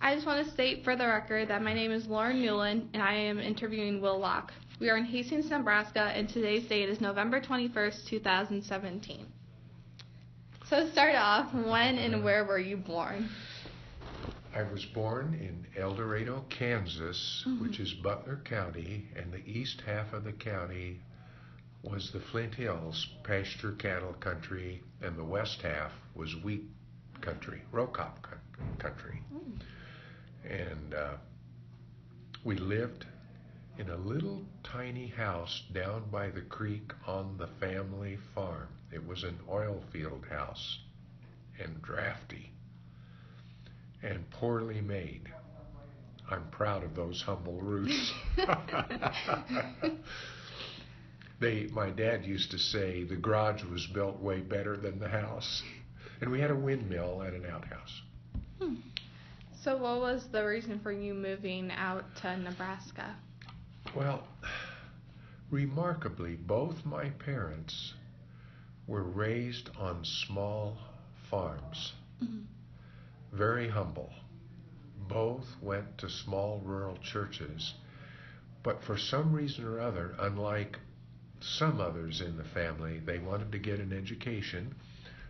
I just want to state for the record that my name is Lauren Newlin, and I am interviewing Will Locke. We are in Hastings, Nebraska, and today's date is November 21st, 2017. So to start off, when and where were you born? I was born in El Dorado, Kansas, which is Butler County, and the east half of the county was the Flint Hills, pasture cattle country, and the west half was wheat country, row crop country. And we lived in a little tiny house down by the creek on the family farm. It was an oil field house, and drafty and poorly made. I'm proud of those humble roots. My dad used to say the garage was built way better than the house. And we had a windmill and an outhouse. So what was the reason for you moving out to Nebraska? Well, remarkably, both my parents were raised on small farms. Very humble. Both went to small rural churches, but for some reason or other, unlike some others in the family, they wanted to get an education,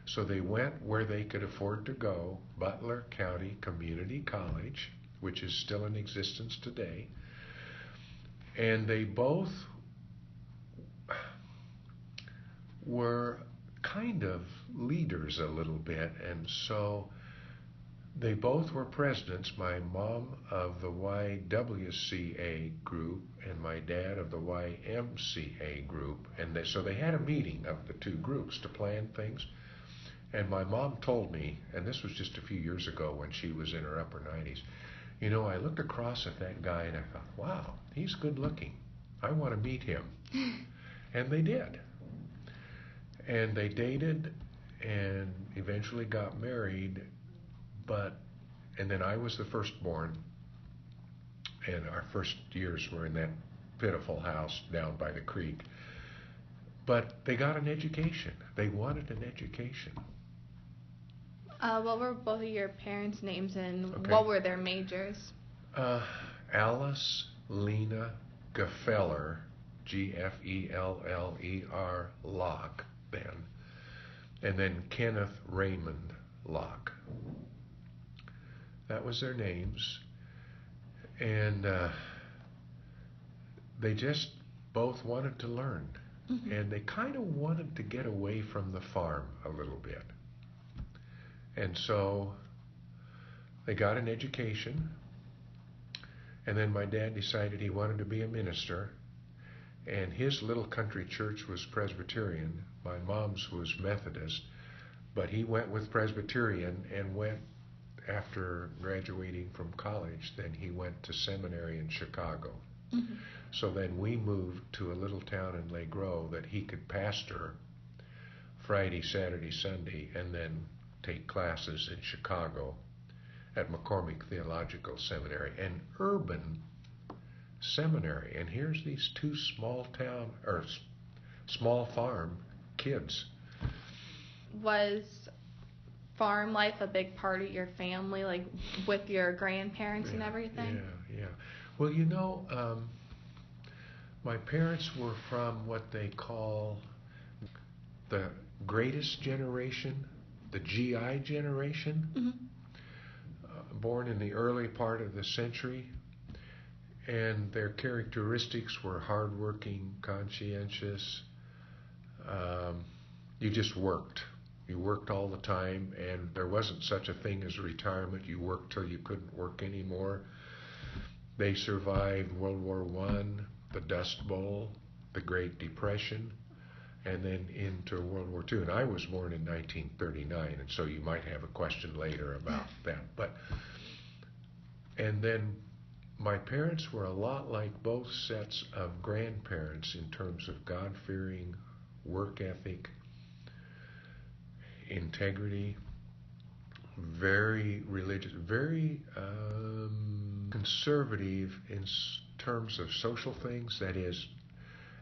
so they went where they could afford to go, Butler County Community College, which is still in existence today, and they both were kind of leaders a little bit, and so they both were presidents, my mom of the YWCA group and my dad of the YMCA group. And so they had a meeting of the two groups to plan things. And my mom told me, and this was just a few years ago when she was in her upper 90s, you know, I looked across at that guy and I thought, wow, he's good looking. I want to meet him. And they did. And they dated and eventually got married. And then I was the firstborn, and our first years were in that pitiful house down by the creek. But they got an education. They wanted an education. What were both of your parents' names and Okay. what were their majors? Alice Lena Gefeller, Gfeller, Locke, then. And then Kenneth Raymond Locke. That was their names, and they just both wanted to learn, and they kind of wanted to get away from the farm a little bit. And so they got an education, and then my dad decided he wanted to be a minister, and his little country church was Presbyterian. My mom's was Methodist, but he went with Presbyterian and went after graduating from college. Then he went to seminary in Chicago. So then we moved to a little town in Lake Grove that he could pastor Friday, Saturday, Sunday, and then take classes in Chicago at McCormick Theological Seminary, an urban seminary. And here's these two small farm kids. Was farm life a big part of your family, like with your grandparents and everything? Yeah. Well, you know, my parents were from what they call the greatest generation, the GI generation, born in the early part of the century, and their characteristics were hardworking, conscientious. You just worked. You worked all the time, and there wasn't such a thing as retirement. You worked till you couldn't work anymore. They survived World War I, the Dust Bowl, the Great Depression, and then into World War II. And I was born in 1939, and so you might have a question later about that. And then my parents were a lot like both sets of grandparents in terms of God-fearing, work ethic, integrity, very religious, very conservative in terms of social things. That is,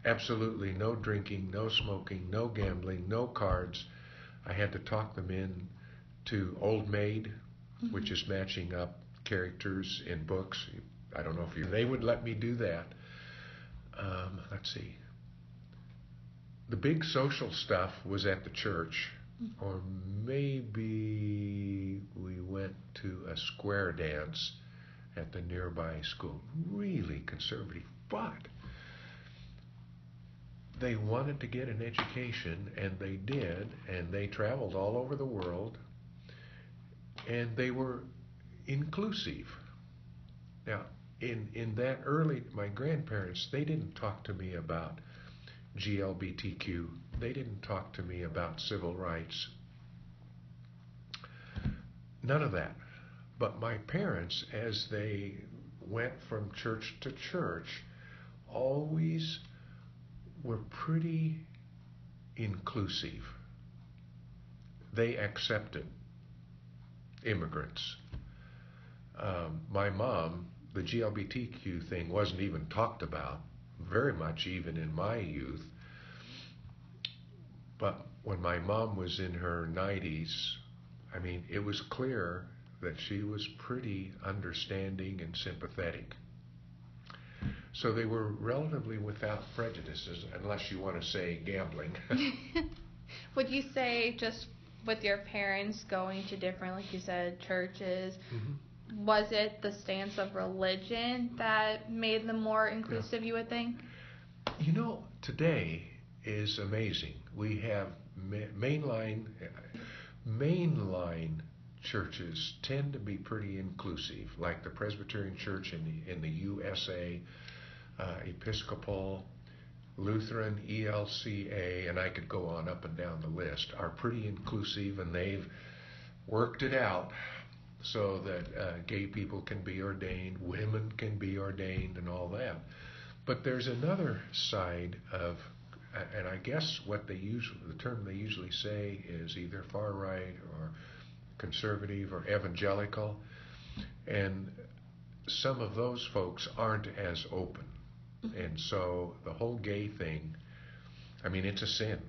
absolutely no drinking, no smoking, no gambling, no cards. I had to talk them in to Old Maid, which is matching up characters in books. I don't know if they would let me do that. Let's see. The big social stuff was at the church, or maybe we went to a square dance at the nearby school. Really conservative, but they wanted to get an education, and they did, and they traveled all over the world, and they were inclusive. Now, in that early, my grandparents, they didn't talk to me about GLBTQ. They didn't talk to me about civil rights. None of that. But my parents, as they went from church to church, always were pretty inclusive. They accepted immigrants. My mom, the GLBTQ thing wasn't even talked about very much, even in my youth. But when my mom was in her 90s, I mean, it was clear that she was pretty understanding and sympathetic. So they were relatively without prejudices, unless you want to say gambling. Would you say, just with your parents going to different, like you said, churches, was it the stance of religion that made them more inclusive, you would think? You know, today is amazing. We have mainline churches tend to be pretty inclusive, like the Presbyterian Church in the USA, Episcopal, Lutheran, ELCA, and I could go on up and down the list, are pretty inclusive, and they've worked it out so that gay people can be ordained, women can be ordained, and all that. But there's another side of, and I guess the term they usually say is either far right or conservative or evangelical, and some of those folks aren't as open. And so the whole gay thing, I mean, it's a sin.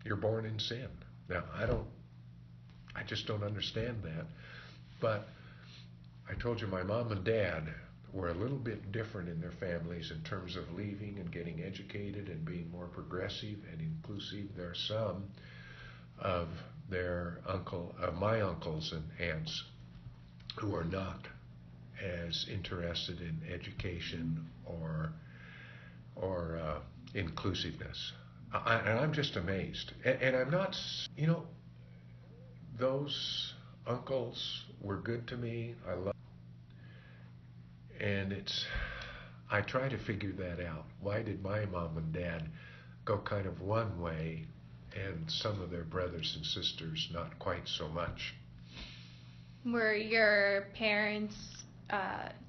You're born in sin. Now, I just don't understand that. But I told you my mom and dad were a little bit different in their families in terms of leaving and getting educated and being more progressive and inclusive. There are some of my uncles and aunts who are not as interested in education or inclusiveness. And I'm just amazed. And I'm not, those uncles were good to me. I love, and I try to figure that out. Why did my mom and dad go kind of one way and some of their brothers and sisters not quite so much? Were your parents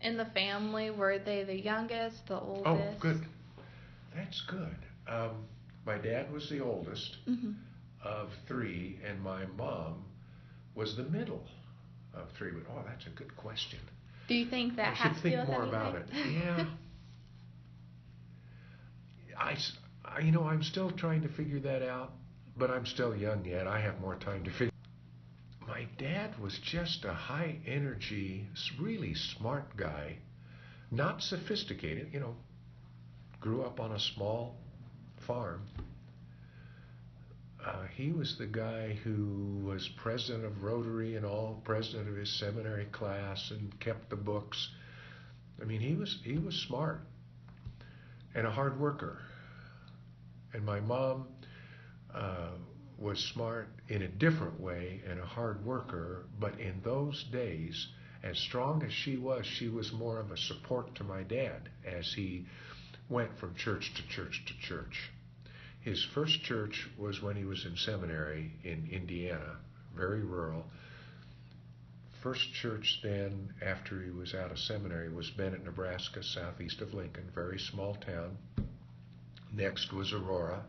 in the family, were they the youngest, the oldest? Oh, good. That's good. My dad was the oldest of three, and my mom was the middle of three. But, that's a good question. Do you think that has to do with anything? I should think more about it. Yeah. I'm still trying to figure that out, but I'm still young yet. I have more time to figure. My dad was just a high energy, really smart guy, not sophisticated, grew up on a small farm. He was the guy who was president of Rotary and all, president of his seminary class, and kept the books. I mean, he was smart and a hard worker. And my mom was smart in a different way and a hard worker, but in those days, as strong as she was more of a support to my dad as he went from church to church to church. His first church was when he was in seminary in Indiana, very rural. First church then, after he was out of seminary, was Bennett, Nebraska, southeast of Lincoln, very small town. Next was Aurora.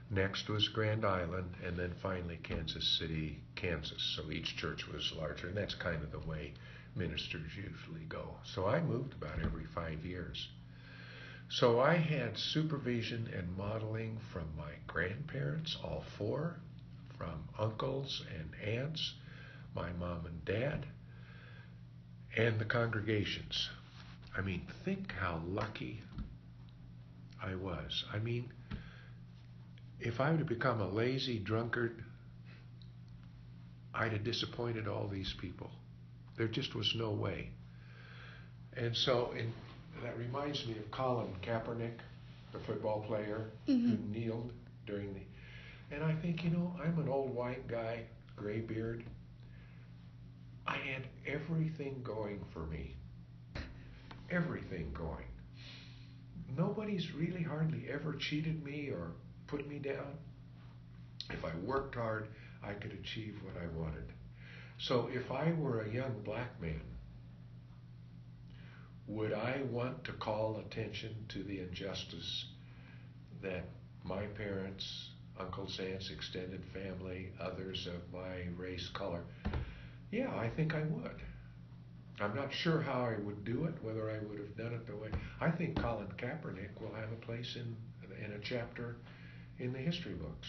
Next was Grand Island, and then finally Kansas City, Kansas. So each church was larger, and that's kind of the way ministers usually go. So I moved about every 5 years. So I had supervision and modeling from my grandparents, all four, from uncles and aunts, my mom and dad. And the congregations. I mean, think how lucky I was. I mean, if I would have become a lazy drunkard, I'd have disappointed all these people. There just was no way. And so that reminds me of Colin Kaepernick, the football player who kneeled during the... And I think, I'm an old white guy, gray beard. I had everything going for me. Everything going. Nobody's really hardly ever cheated me or put me down. If I worked hard, I could achieve what I wanted. So if I were a young black man, would I want to call attention to the injustice that my parents, uncles, aunts, extended family, others of my race, color? Yeah, I think I would. I'm not sure how I would do it, whether I would have done it the way. I think Colin Kaepernick will have a place in a chapter in the history books,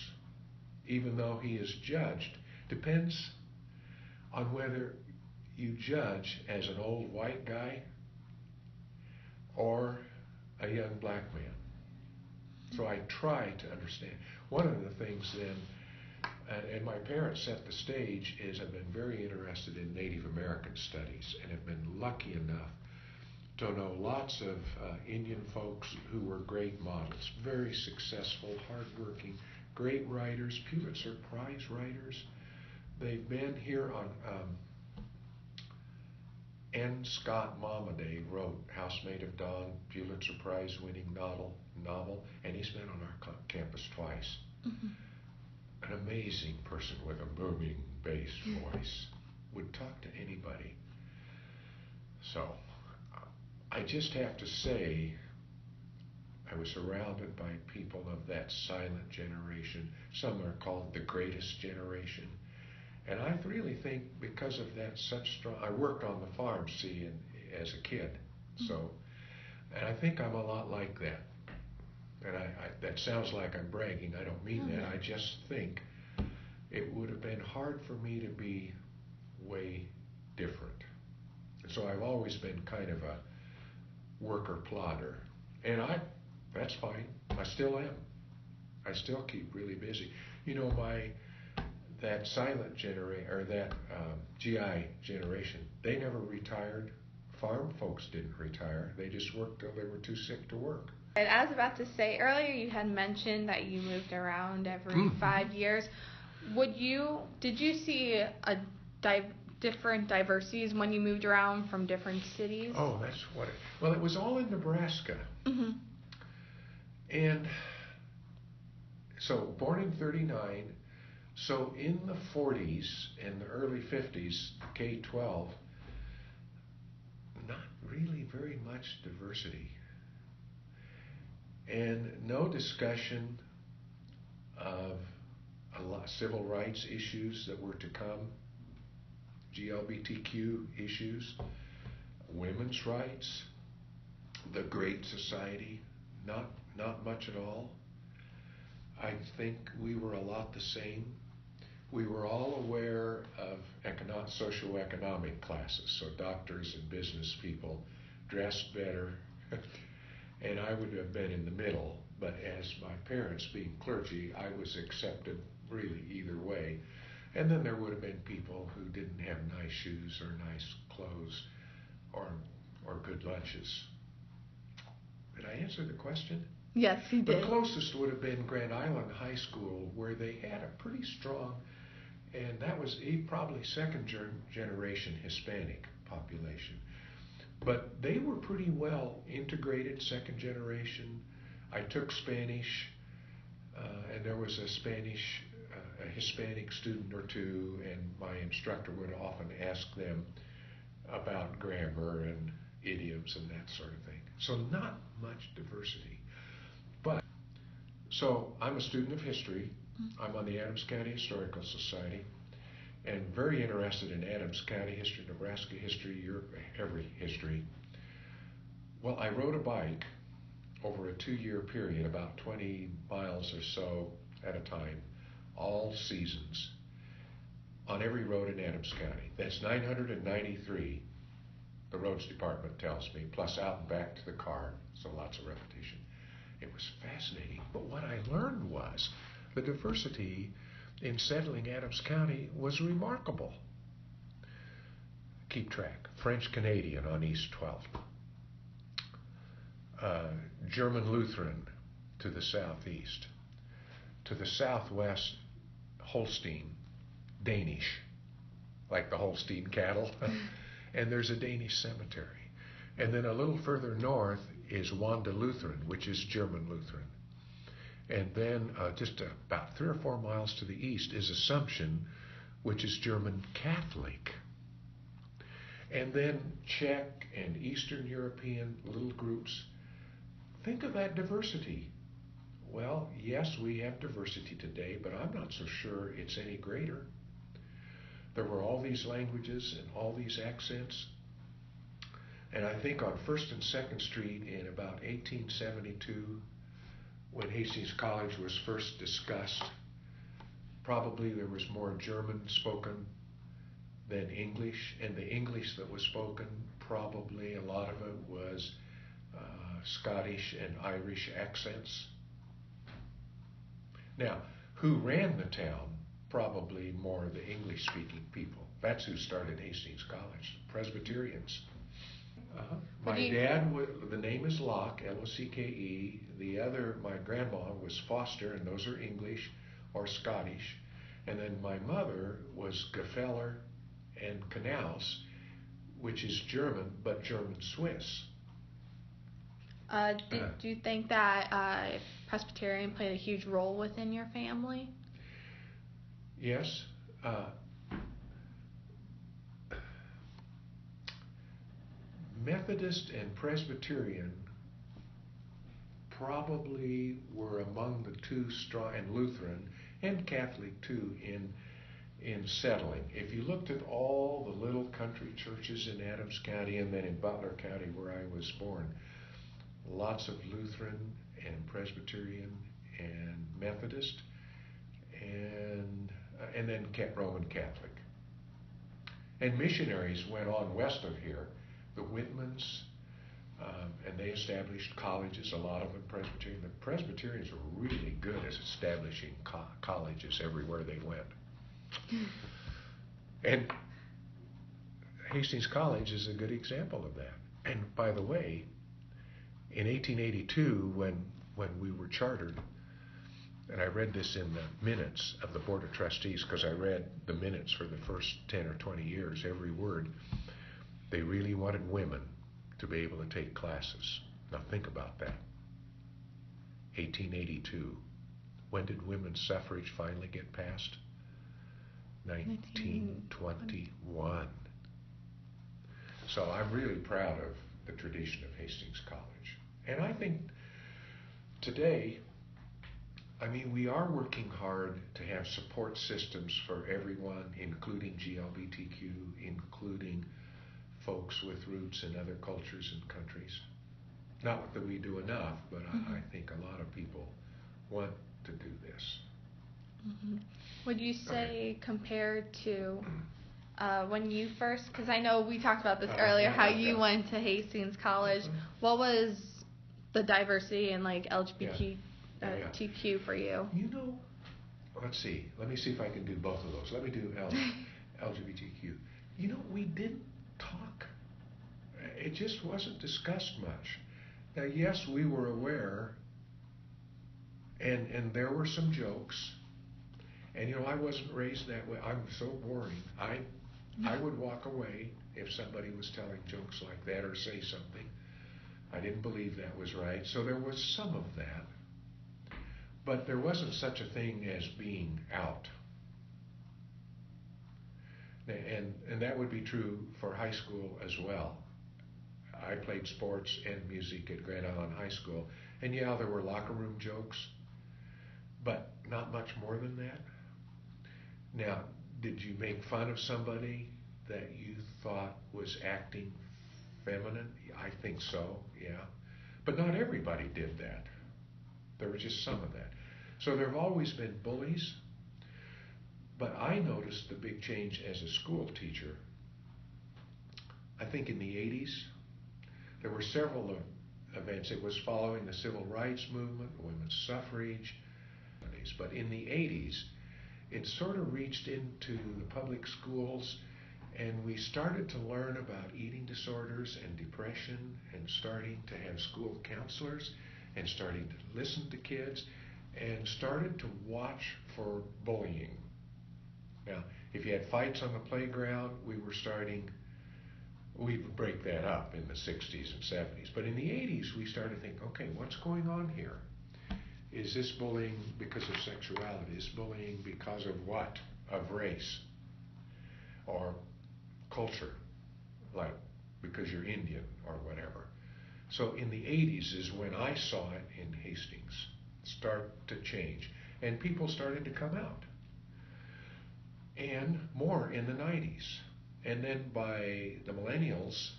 even though he is judged. Depends on whether you judge as an old white guy or a young black man. So I try to understand. One of the things then, and my parents set the stage, is I've been very interested in Native American studies and have been lucky enough to know lots of Indian folks who were great models, very successful, hardworking, great writers, Pulitzer Prize writers. They've been here on N. Scott Momaday wrote Housemaid of Dawn, Pulitzer Prize winning novel, and he's been on our campus twice. An amazing person with a booming bass voice, would talk to anybody. So I just have to say, I was surrounded by people of that silent generation. Some are called the greatest generation. And I really think because of that such strong, I worked on the farm, as a kid. So, and I think I'm a lot like that. And that sounds like I'm bragging. I don't mean that. I just think it would have been hard for me to be way different. And so I've always been kind of a worker plodder. And that's fine. I still am. I still keep really busy. That silent generation, or that GI generation, they never retired. Farm folks didn't retire. They just worked till they were too sick to work. And I was about to say, earlier you had mentioned that you moved around every 5 years. Did you see different diversities when you moved around from different cities? Oh, that's what well, it was all in Nebraska. And so, born in 39, so in the 40s and the early 50s, K-12, not really very much diversity. And no discussion of a lot of civil rights issues that were to come, GLBTQ issues, women's rights, the Great Society, not much at all. I think we were a lot the same. We were all aware of socioeconomic classes, so doctors and business people dressed better, and I would have been in the middle, but as my parents being clergy, I was accepted really either way. And then there would have been people who didn't have nice shoes or nice clothes or good lunches. Did I answer the question? Yes, you did. The closest would have been Grand Island High School, where they had a pretty strong, and that was probably second generation Hispanic population. But they were pretty well integrated, second generation. I took Spanish, and there was a Hispanic student or two, and my instructor would often ask them about grammar and idioms and that sort of thing. So not much diversity. But, so I'm a student of history. I'm on the Adams County Historical Society, and very interested in Adams County history, Nebraska history, every history. Well, I rode a bike over a 2-year period, about 20 miles or so at a time, all seasons, on every road in Adams County. That's 993 the roads department tells me, plus out and back to the car, so lots of repetition. It was fascinating, but what I learned was the diversity in settling Adams County was remarkable. Keep track. French Canadian on East 12th. German Lutheran to the southeast. To the southwest, Holstein, Danish, like the Holstein cattle. And there's a Danish cemetery. And then a little further north is Wanda Lutheran, which is German Lutheran. And then just about 3 or 4 miles to the east is Assumption, which is German Catholic. And then Czech and Eastern European little groups. Think of that diversity. Well, yes, we have diversity today, but I'm not so sure it's any greater. There were all these languages and all these accents. And I think on 1st and 2nd Street in about 1872, when Hastings College was first discussed, probably there was more German spoken than English, and the English that was spoken, probably a lot of it was Scottish and Irish accents. Now, who ran the town? Probably more the English-speaking people. That's who started Hastings College, Presbyterians. My dad, the name is Locke, L-O-C-K-E. The other, my grandma, was Foster, and those are English or Scottish. And then my mother was Gefeller and Canals, which is German, but German-Swiss. Do you think that Presbyterian played a huge role within your family? Yes. Methodist and Presbyterian probably were among the two strong, and Lutheran and Catholic too, in settling. If you looked at all the little country churches in Adams County and then in Butler County where I was born, lots of Lutheran and Presbyterian and Methodist and then Roman Catholic. And missionaries went on west of here, the Whitmans, and they established colleges, a lot of them Presbyterian. The Presbyterians were really good at establishing colleges everywhere they went. And Hastings College is a good example of that. And by the way, in 1882, when we were chartered, and I read this in the minutes of the Board of Trustees, because I read the minutes for the first 10 or 20 years, every word, they really wanted women to be able to take classes. Now think about that. 1882. When did women's suffrage finally get passed? 1921. So I'm really proud of the tradition of Hastings College. And I think today, I mean, we are working hard to have support systems for everyone, including GLBTQ, including folks with roots in other cultures and countries. Not that we do enough, but I think a lot of people want to do this. Mm-hmm. Would you say compared to when you first, because I know we talked about this earlier, how you went to Hastings College, what was the diversity in like LGBTQ for you? You know, let's see. Let me see if I can do both of those. Let me do LGBTQ. You know, we didn't talk. It just wasn't discussed much. Now, yes, we were aware, and there were some jokes. And, you know, I wasn't raised that way. I'm so boring. I would walk away if somebody was telling jokes like that or say something. I didn't believe that was right. So there was some of that. But there wasn't such a thing as being out. And that would be true for high school as well. I played sports and music at Grand Island High School. And yeah, there were locker room jokes, but not much more than that. Now, did you make fun of somebody that you thought was acting feminine? I think so, yeah. But not everybody did that. There was just some of that. So there have always been bullies, but I noticed the big change as a school teacher I think in the 80s, there were several events. It was following the civil rights movement, women's suffrage. But in the 80s, it sort of reached into the public schools, and we started to learn about eating disorders and depression, and starting to have school counselors, and starting to listen to kids, and started to watch for bullying. Now, if you had fights on the playground, we would break that up in the 60s and 70s. But in the 80s, we started to think, okay, what's going on here? Is this bullying because of sexuality? Is bullying because of what? Of race or culture, like because you're Indian or whatever. So in the 80s is when I saw it in Hastings start to change, and people started to come out, and more in the 90s. And then by the millennials,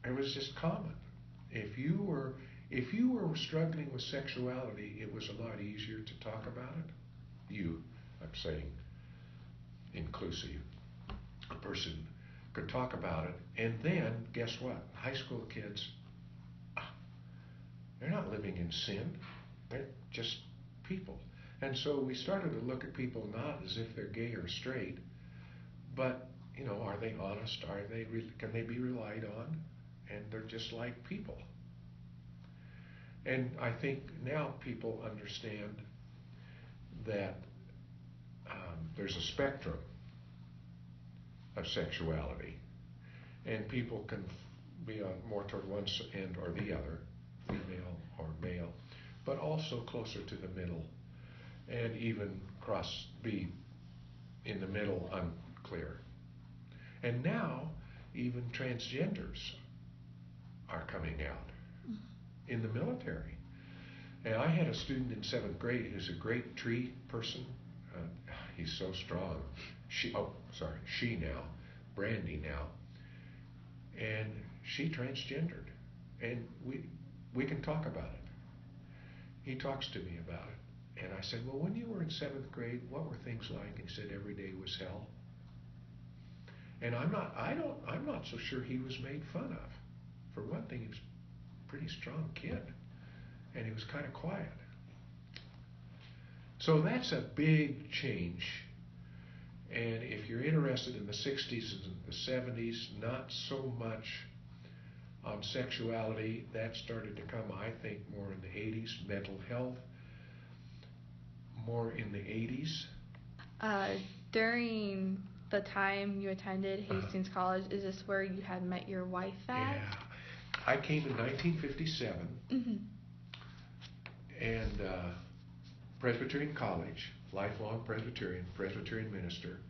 it was just common. If you were struggling with sexuality, it was a lot easier to talk about it. I'm saying inclusive, a person could talk about it. And then, guess what? High school kids, they're not living in sin. They're just people. And so we started to look at people not as if they're gay or straight, but, are they honest? Can they be relied on? And they're just like people. And I think now people understand that there's a spectrum of sexuality, and people can be on more toward one end or the other, female or male, but also closer to the middle, and even be in the middle, unclear. And now even transgenders are coming out in the military. And I had a student in 7th grade who's a great tree person. He's so strong. She now, Brandy now. And she transgendered. And we can talk about it. He talks to me about it. And I said, well, when you were in 7th grade, what were things like? And he said, every day was hell. And I'm not so sure he was made fun of. For one thing, he was a pretty strong kid. And he was kind of quiet. So that's a big change. And if you're interested in the 60s and the 70s, not so much on sexuality. That started to come, I think, more in the 80s. Mental health, more in the 80s. During the time you attended Hastings College, is this where you had met your wife at? Yeah. I came in 1957. Mm-hmm. And Presbyterian College, lifelong Presbyterian minister.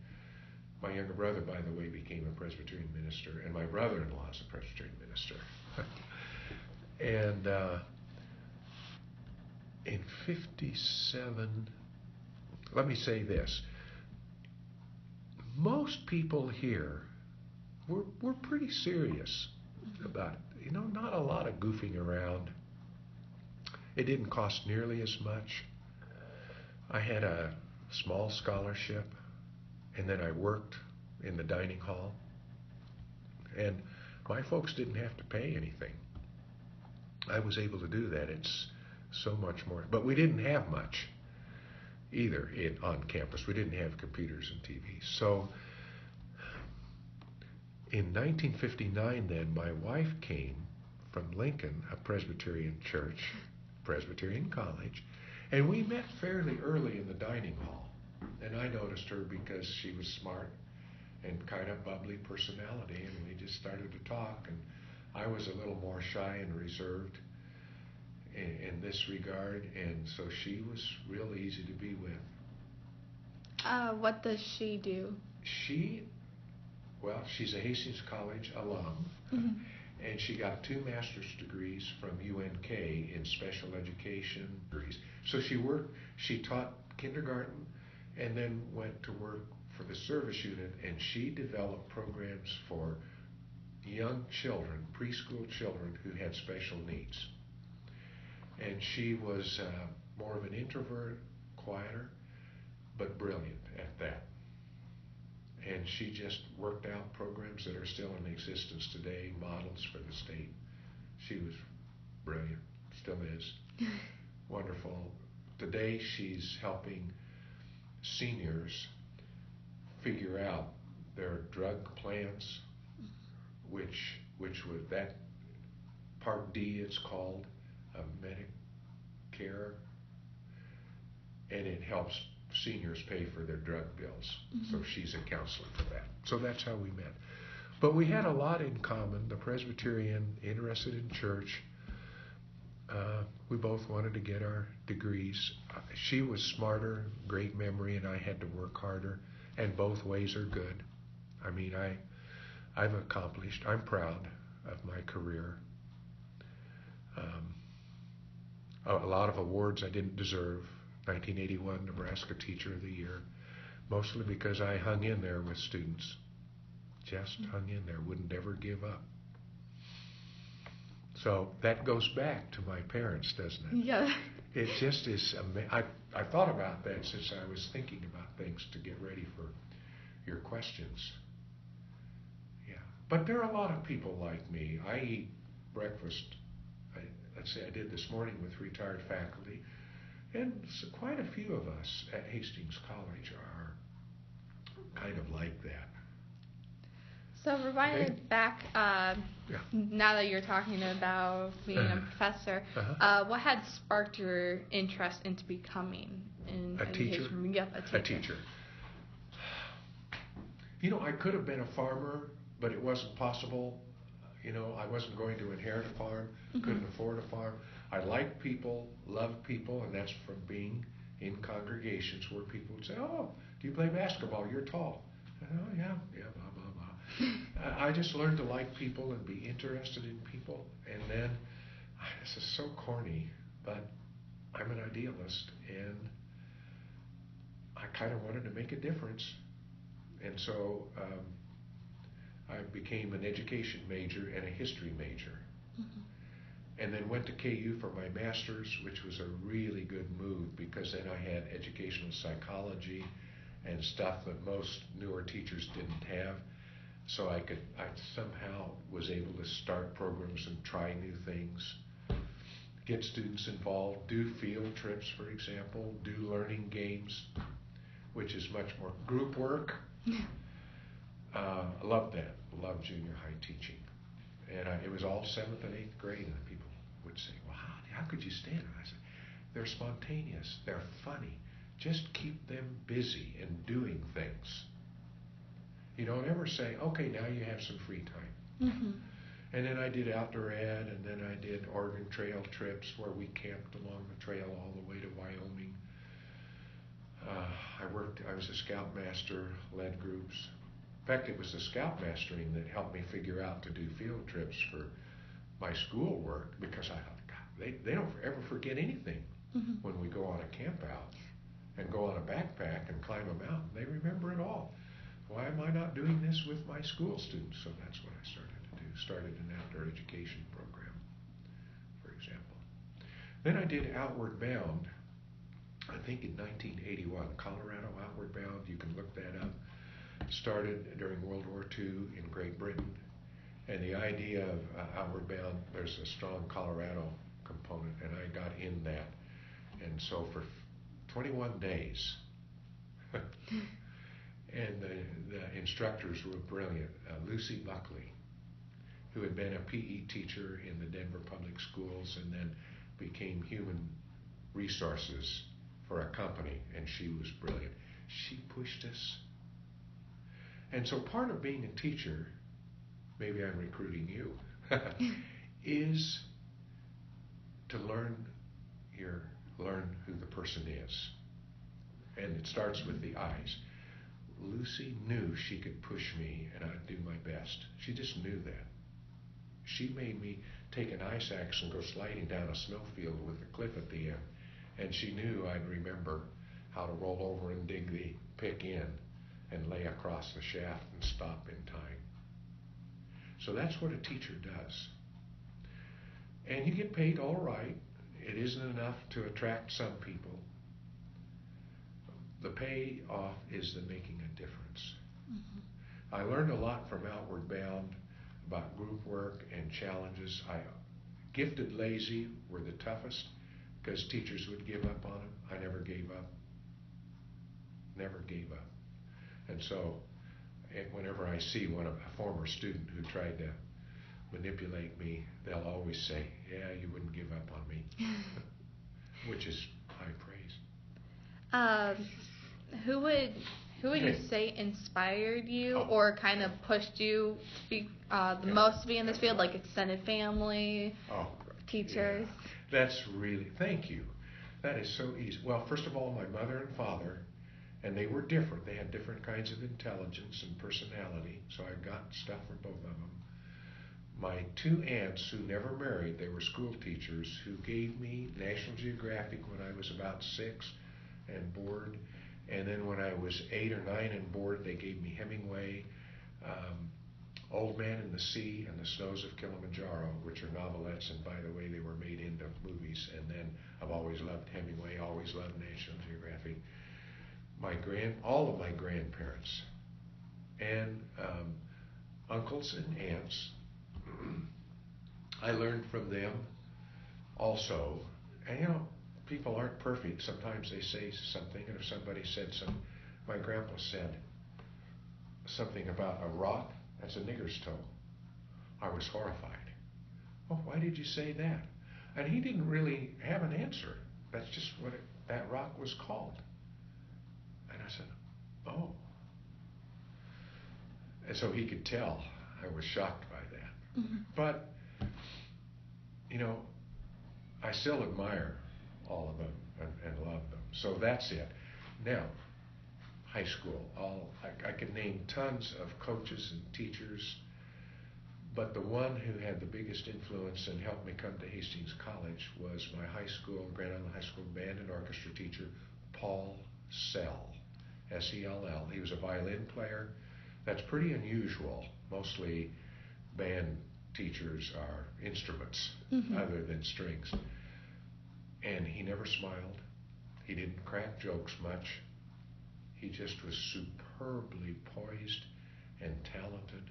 My younger brother, by the way, became a Presbyterian minister, and my brother-in-law is a Presbyterian minister. And in 57, let me say this. Most people here were pretty serious about it. Not a lot of goofing around. It didn't cost nearly as much. I had a small scholarship, and then I worked in the dining hall. And my folks didn't have to pay anything. I was able to do that. It's so much more. But we didn't have much either on campus. We didn't have computers and TVs. So in 1959 then, my wife came from Lincoln, a Presbyterian church, Presbyterian College, and we met fairly early in the dining hall. And I noticed her because she was smart and kind of bubbly personality, and we just started to talk, and I was a little more shy and reserved in this regard, and so she was real easy to be with. What does she do? She's a Hastings College alum, Mm-hmm. and she got 2 master's degrees from UNK in special education. So she taught kindergarten, and then went to work for the service unit, and she developed programs for young children, preschool children who had special needs. And she was more of an introvert, quieter, but brilliant at that. and she just worked out programs that are still in existence today, models for the state. She was brilliant, still is. Wonderful. Today she's helping seniors figure out their drug plans, which would, that Part D it's called, Medicare, and it helps seniors pay for their drug bills. So she's a counselor for that. So that's how we met. But we had a lot in common. The Presbyterian, interested in church. We both wanted to get our degrees. She was smarter, great memory, and I had to work harder. And both ways are good. I mean, I'm proud of my career. A lot of awards I didn't deserve. 1981 Nebraska Teacher of the Year, mostly because I hung in there with students. Just hung in there, wouldn't ever give up. So that goes back to my parents, doesn't it? Yeah. It just is. I thought about that since I was thinking about things to get ready for your questions. Yeah, but there are a lot of people like me. I eat breakfast. Let's say I did this morning with retired faculty. And quite a few of us at Hastings College are kind of like that. So rewinding back, now that you're talking about being a professor, what had sparked your interest into becoming a teacher? Yep, a teacher. You know, I could have been a farmer, but it wasn't possible. You know, I wasn't going to inherit a farm, couldn't afford a farm. I like people, love people, and that's from being in congregations where people would say, "Oh, do you play basketball? You're tall." Oh, yeah, blah, blah, blah. I just learned to like people and be interested in people. And then, this is so corny, but I'm an idealist, and I kind of wanted to make a difference. And so I became an education major and a history major. And then went to KU for my master's, which was a really good move because then I had educational psychology and stuff that most newer teachers didn't have. So I somehow was able to start programs and try new things, get students involved, do field trips, for example, do learning games, which is much more group work. I loved that. Loved junior high teaching. And it was all 7th and 8th grade, and people would say, "Well, how could you stand it?" I said, "They're spontaneous. They're funny. Just keep them busy and doing things. You don't ever say, okay, now you have some free time." And then I did outdoor ed, and then I did Oregon Trail trips where we camped along the trail all the way to Wyoming. I was a scoutmaster, led groups. In fact, it was the scoutmastering that helped me figure out to do field trips for my school work, because I thought, God, they don't ever forget anything when we go on a camp out and go on a backpack and climb a mountain. They remember it all. Why am I not doing this with my school students? So that's what I started to do. Started an outdoor education program, for example. Then I did Outward Bound, I think in 1981, Colorado Outward Bound. You can look that up. Started during World War II in Great Britain. And the idea of Outward Bound, there's a strong Colorado component, and I got in that. And so for 21 days, and the instructors were brilliant. Lucy Buckley, who had been a PE teacher in the Denver public schools and then became human resources for a company, and she was brilliant. She pushed us. And so part of being a teacher, maybe I'm recruiting you, is to learn who the person is. And it starts with the eyes. Lucy knew she could push me and I'd do my best. She just knew that. She made me take an ice axe and go sliding down a snowfield with a cliff at the end. And she knew I'd remember how to roll over and dig the pick in and lay across the shaft and stop in time. So that's what a teacher does. And you get paid all right. It isn't enough to attract some people. The payoff is the making a difference. I learned a lot from Outward Bound about group work and challenges. Gifted lazy were the toughest because teachers would give up on them. I never gave up. Never gave up. And so whenever I see a former student who tried to manipulate me, they'll always say, yeah, you wouldn't give up on me, which is high praise. Who would you say inspired you or kind of pushed you to be the most to be in this field, like extended family, teachers? Yeah. That's really, thank you. That is so easy. Well, first of all, my mother and father, and they were different. They had different kinds of intelligence and personality, so I got stuff from both of them. My two aunts who never married, they were school teachers, who gave me National Geographic when I was about 6 and bored. And then when I was 8 or 9 and bored, they gave me Hemingway, Old Man in the Sea, and The Snows of Kilimanjaro, which are novelettes, and by the way, they were made into movies. And then I've always loved Hemingway, always loved National Geographic. All of my grandparents and uncles and aunts, I learned from them also. And you know, people aren't perfect. Sometimes they say something, and if somebody said something, my grandpa said something about a rock, that's a nigger's toe. I was horrified. Oh, why did you say that? And he didn't really have an answer. That's just what that rock was called. And I said, oh. And so he could tell I was shocked by that. Mm-hmm. But, you know, I still admire all of them and love them. So that's it. Now, high school. I could name tons of coaches and teachers, but the one who had the biggest influence and helped me come to Hastings College was my Grand Island High School band and orchestra teacher, Paul Sell, S-E-L-L. He was a violin player. That's pretty unusual. Mostly band teachers are instruments other than strings. And he never smiled. He didn't crack jokes much. He just was superbly poised and talented.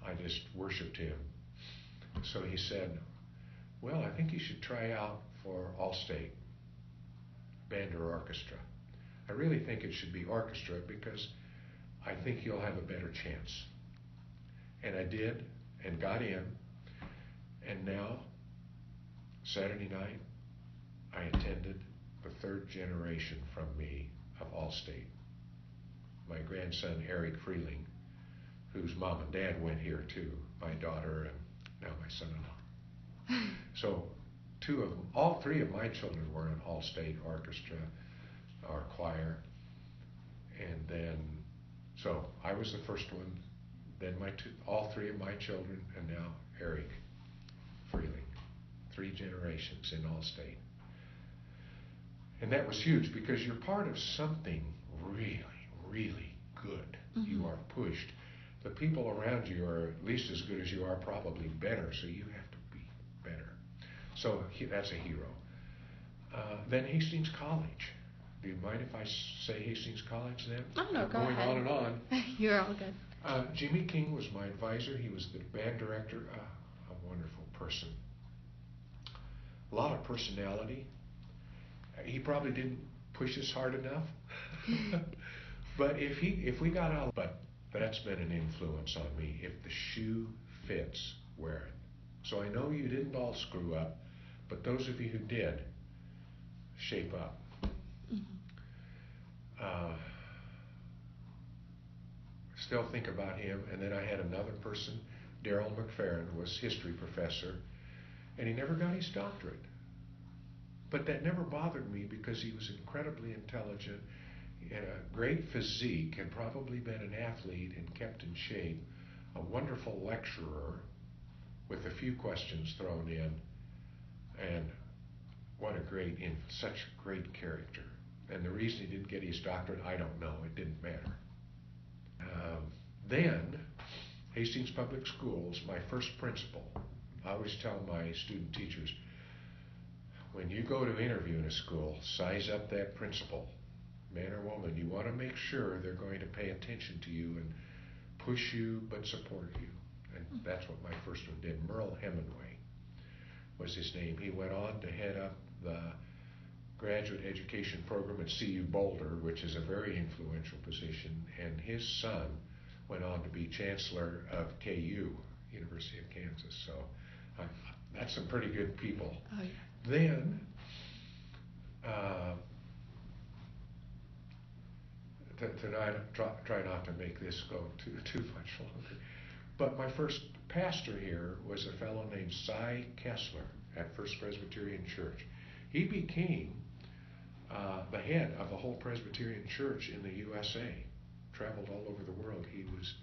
I just worshiped him. So he said, well, I think you should try out for All-State, band or orchestra. I really think it should be orchestra because I think you'll have a better chance. And I did and got in. And now, Saturday night, I attended the third generation from me of All-State. My grandson, Eric Freeling, whose mom and dad went here too, my daughter and now my son-in-law. So all three of my children were in All-State orchestra or choir. And then, so I was the first one, then all three of my children, and now Eric Freeling. 3 generations in All-State. And that was huge because you're part of something really, really good. Mm-hmm. You are pushed. The people around you are at least as good as you are, probably better, so you have to be better. So that's a hero. Then Hastings College. Do you mind if I say Hastings College then? Oh, no, go ahead. Going on and on. You're all good. Jimmy King was my advisor. He was the band director. A wonderful person. A lot of personality. He probably didn't push us hard enough. But if we got out, but that's been an influence on me. If the shoe fits, wear it. So I know you didn't all screw up, but those of you who did, shape up. Mm-hmm. Still think about him. And then I had another person, Darrell McFerrin, was history professor, and he never got his doctorate. But that never bothered me because he was incredibly intelligent, he had a great physique, had probably been an athlete and kept in shape, a wonderful lecturer with a few questions thrown in, and such great character. And the reason he didn't get his doctorate, I don't know. It didn't matter. Then, Hastings Public Schools, my first principal, I always tell my student teachers, when you go to interview in a school, size up that principal man or woman, you want to make sure they're going to pay attention to you and push you but support you. And that's what my first one did. Merle Hemingway was his name. He went on to head up the graduate education program at CU Boulder, which is a very influential position, and his son went on to be chancellor of KU, University of Kansas. So that's some pretty good people. Oh, yeah. Then, try not to make this go too much longer, but my first pastor here was a fellow named Cy Kessler at First Presbyterian Church. He became the head of the whole Presbyterian Church in the USA, traveled all over the world. He was,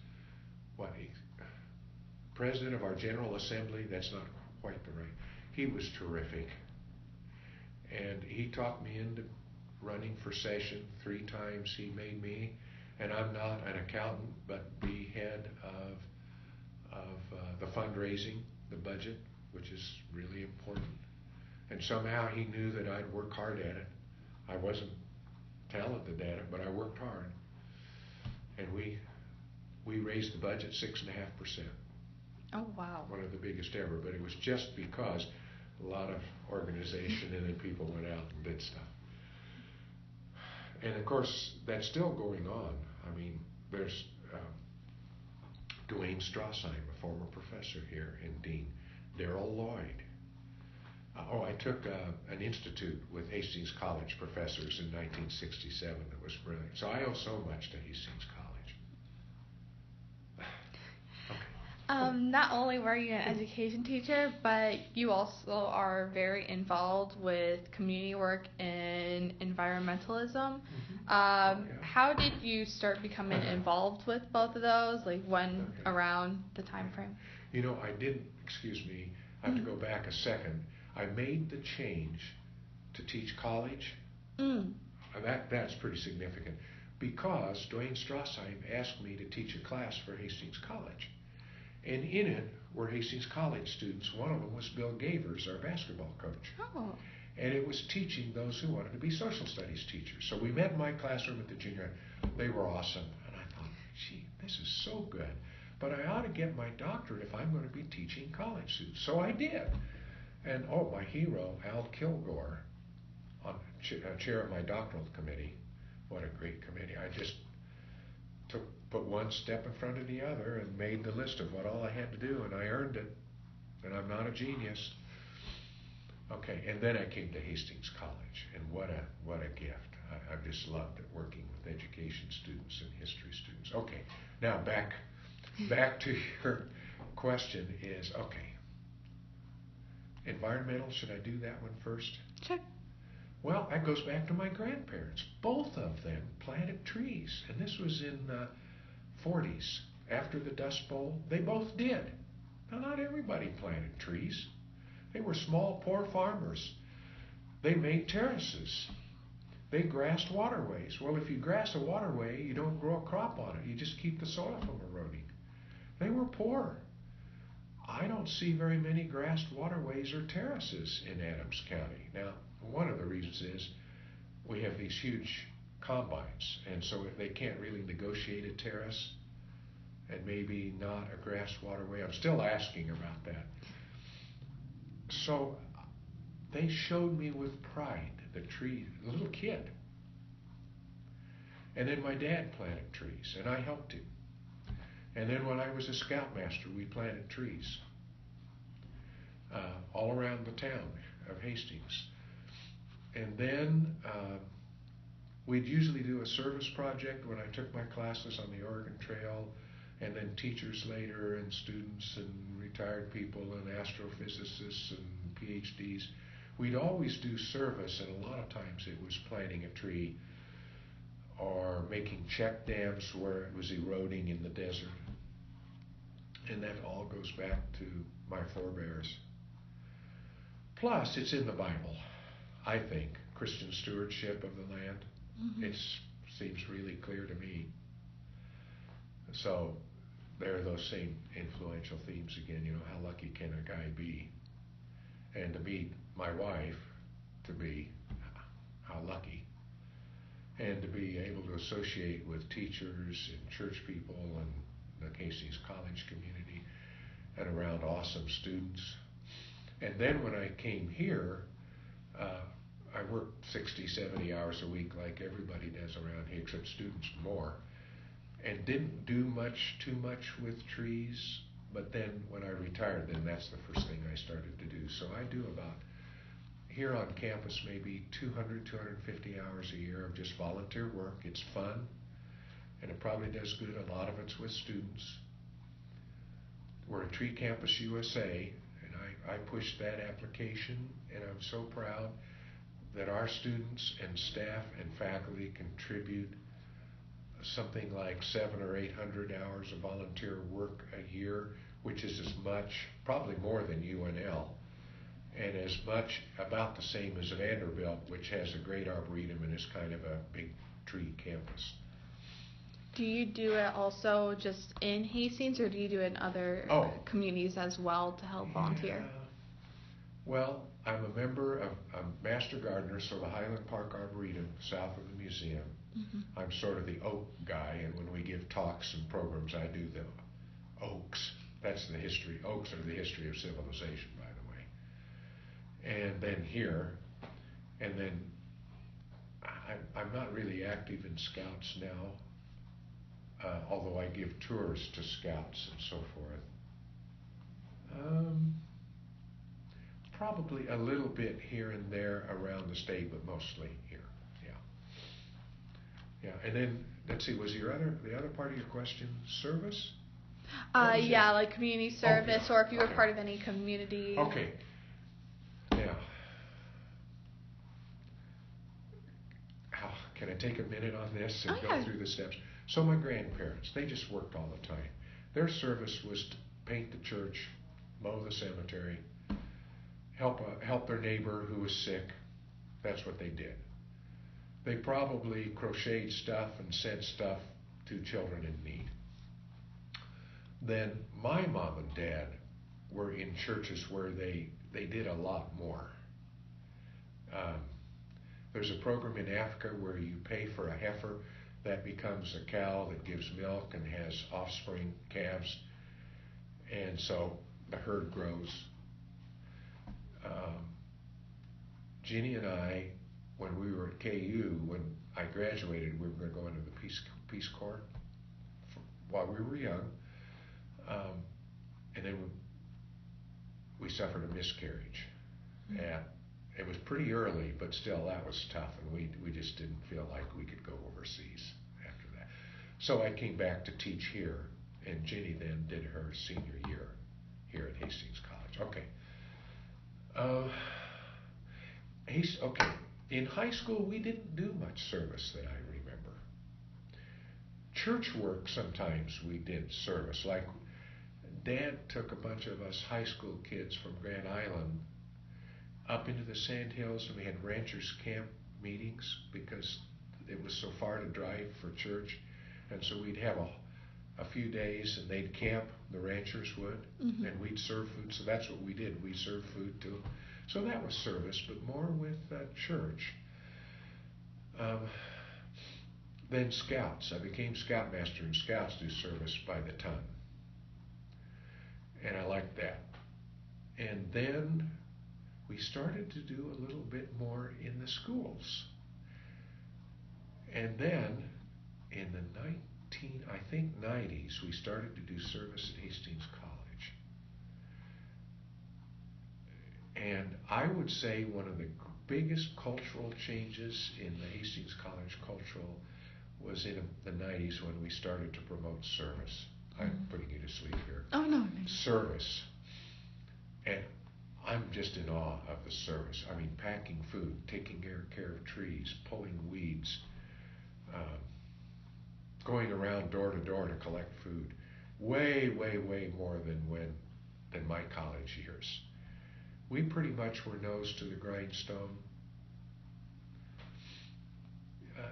president of our General Assembly. That's not quite the right. He was terrific. And he talked me into running for session 3 times. He made me, and I'm not an accountant, but be head of the fundraising, the budget, which is really important. And somehow he knew that I'd work hard at it. I wasn't talented at it, but I worked hard. And we raised the budget 6.5%. Oh, wow. One of the biggest ever, but it was just because a lot of organization and then people went out and did stuff. And of course, that's still going on. I mean, there's Dwayne Strassheim, a former professor here, and Dean. Darrell Lloyd. I took an institute with Hastings College professors in 1967 that was brilliant. So I owe so much to Hastings College. Not only were you an education teacher, but you also are very involved with community work and environmentalism. How did you start becoming involved with both of those? Like when around the time frame? You know, I have to go back a second. I made the change to teach college. That's pretty significant because Dwayne Strassheim asked me to teach a class for Hastings College. And in it were Hastings College students. One of them was Bill Gavers, our basketball coach. Oh. And it was teaching those who wanted to be social studies teachers. So we met in my classroom at the junior high. They were awesome. And I thought, gee, this is so good. But I ought to get my doctorate if I'm going to be teaching college students. So I did. And my hero, Al Kilgore, on chair of my doctoral committee. What a great committee. I just put one step in front of the other and made the list of what all I had to do, and I earned it. And I'm not a genius. Okay, and then I came to Hastings College, and what a gift. I've just loved it, working with education students and history students. Okay, now back to your question is, environmental, should I do that one first? Sure. Well, that goes back to my grandparents. Both of them planted trees, and this was in the 40s. After the Dust Bowl, they both did. Now, not everybody planted trees. They were small, poor farmers. They made terraces. They grassed waterways. Well, if you grass a waterway, you don't grow a crop on it. You just keep the soil from eroding. They were poor. I don't see very many grassed waterways or terraces in Adams County. Now, one of the reasons is we have these huge combines, and so they can't really negotiate a terrace and maybe not a grassed waterway. I'm still asking about that. So they showed me with pride the tree, the little kid. And then my dad planted trees, and I helped him. And then when I was a scoutmaster, we planted trees all around the town of Hastings. And then we'd usually do a service project when I took my classes on the Oregon Trail, and then teachers later, and students, and retired people, and astrophysicists, and PhDs. We'd always do service, and a lot of times it was planting a tree or making check dams where it was eroding in the desert. And that all goes back to my forebears. Plus, it's in the Bible, I think, Christian stewardship of the land. It seems really clear to me. So there are those same influential themes again. You know, how lucky can a guy be? And to meet my wife, to be how lucky. and to be able to associate with teachers and church people and the Hastings College community and around awesome students. And then when I came here, I worked 60, 70 hours a week like everybody does around here, except students more, and didn't do too much with trees. But then when I retired, then that's the first thing I started to do. So I do about, here on campus, maybe 200, 250 hours a year of just volunteer work. It's fun, and it probably does good. A lot of it's with students. We're a Tree Campus USA, and I pushed that application, and I'm so proud that our students and staff and faculty contribute something like 700 or 800 hours of volunteer work a year, which is as much, probably more than UNL, and as much, about the same as Vanderbilt, which has a great arboretum and is kind of a big tree campus. Do you do it also just in Hastings, or do you do it in other communities as well to help volunteer? Yeah. Well, I'm a member of Master Gardener, so the Highland Park Arboretum, south of the museum. Mm-hmm. I'm sort of the oak guy, and when we give talks and programs, I do the oaks. That's the history. Oaks are the history of civilization, by the way. And then here, and then I'm not really active in Scouts now, although I give tours to Scouts and so forth. Probably a little bit here and there around the state, but mostly here. Yeah. And then let's see. Was the other part of your question service? Yeah, like community service, yeah. or if you were part of any community. Okay. Now, can I take a minute on this and go through the steps? So my grandparents, they just worked all the time. Their service was to paint the church, mow the cemetery, help their neighbor who was sick. That's what they did. They probably crocheted stuff and sent stuff to children in need. Then my mom and dad were in churches where they did a lot more. There's a program in Africa where you pay for a heifer that becomes a cow that gives milk and has offspring, calves, and so the herd grows. Jeannie and I, when we were at KU, when I graduated, we were going to go into the Peace Corps while we were young, and then we suffered a miscarriage. Mm-hmm. And it was pretty early, but still that was tough, and we just didn't feel like we could go overseas after that. So I came back to teach here, and Jeannie then did her senior year here at Hastings College. Okay. Okay. In high school, we didn't do much service that I remember. Church work, sometimes we did service. Like, Dad took a bunch of us high school kids from Grand Island up into the Sandhills, and we had ranchers camp meetings because it was so far to drive for church. And so we'd have a few days, and they'd camp, the ranchers would, mm-hmm. and we'd serve food. So that's what we did. We served food to them. So that was service, but more with church. Then Scouts. I became Scoutmaster, and Scouts do service by the ton. And I liked that. And then we started to do a little bit more in the schools. And then in the 90s, we started to do service at Hastings College. And I would say one of the biggest cultural changes in the Hastings College cultural was in the 90s when we started to promote service. I'm putting you to sleep here. Oh, no. Service. And I'm just in awe of the service. I mean, packing food, taking care of trees, pulling weeds, going around door to door to collect food. Way, way, way more than my college years. We pretty much were nose to the grindstone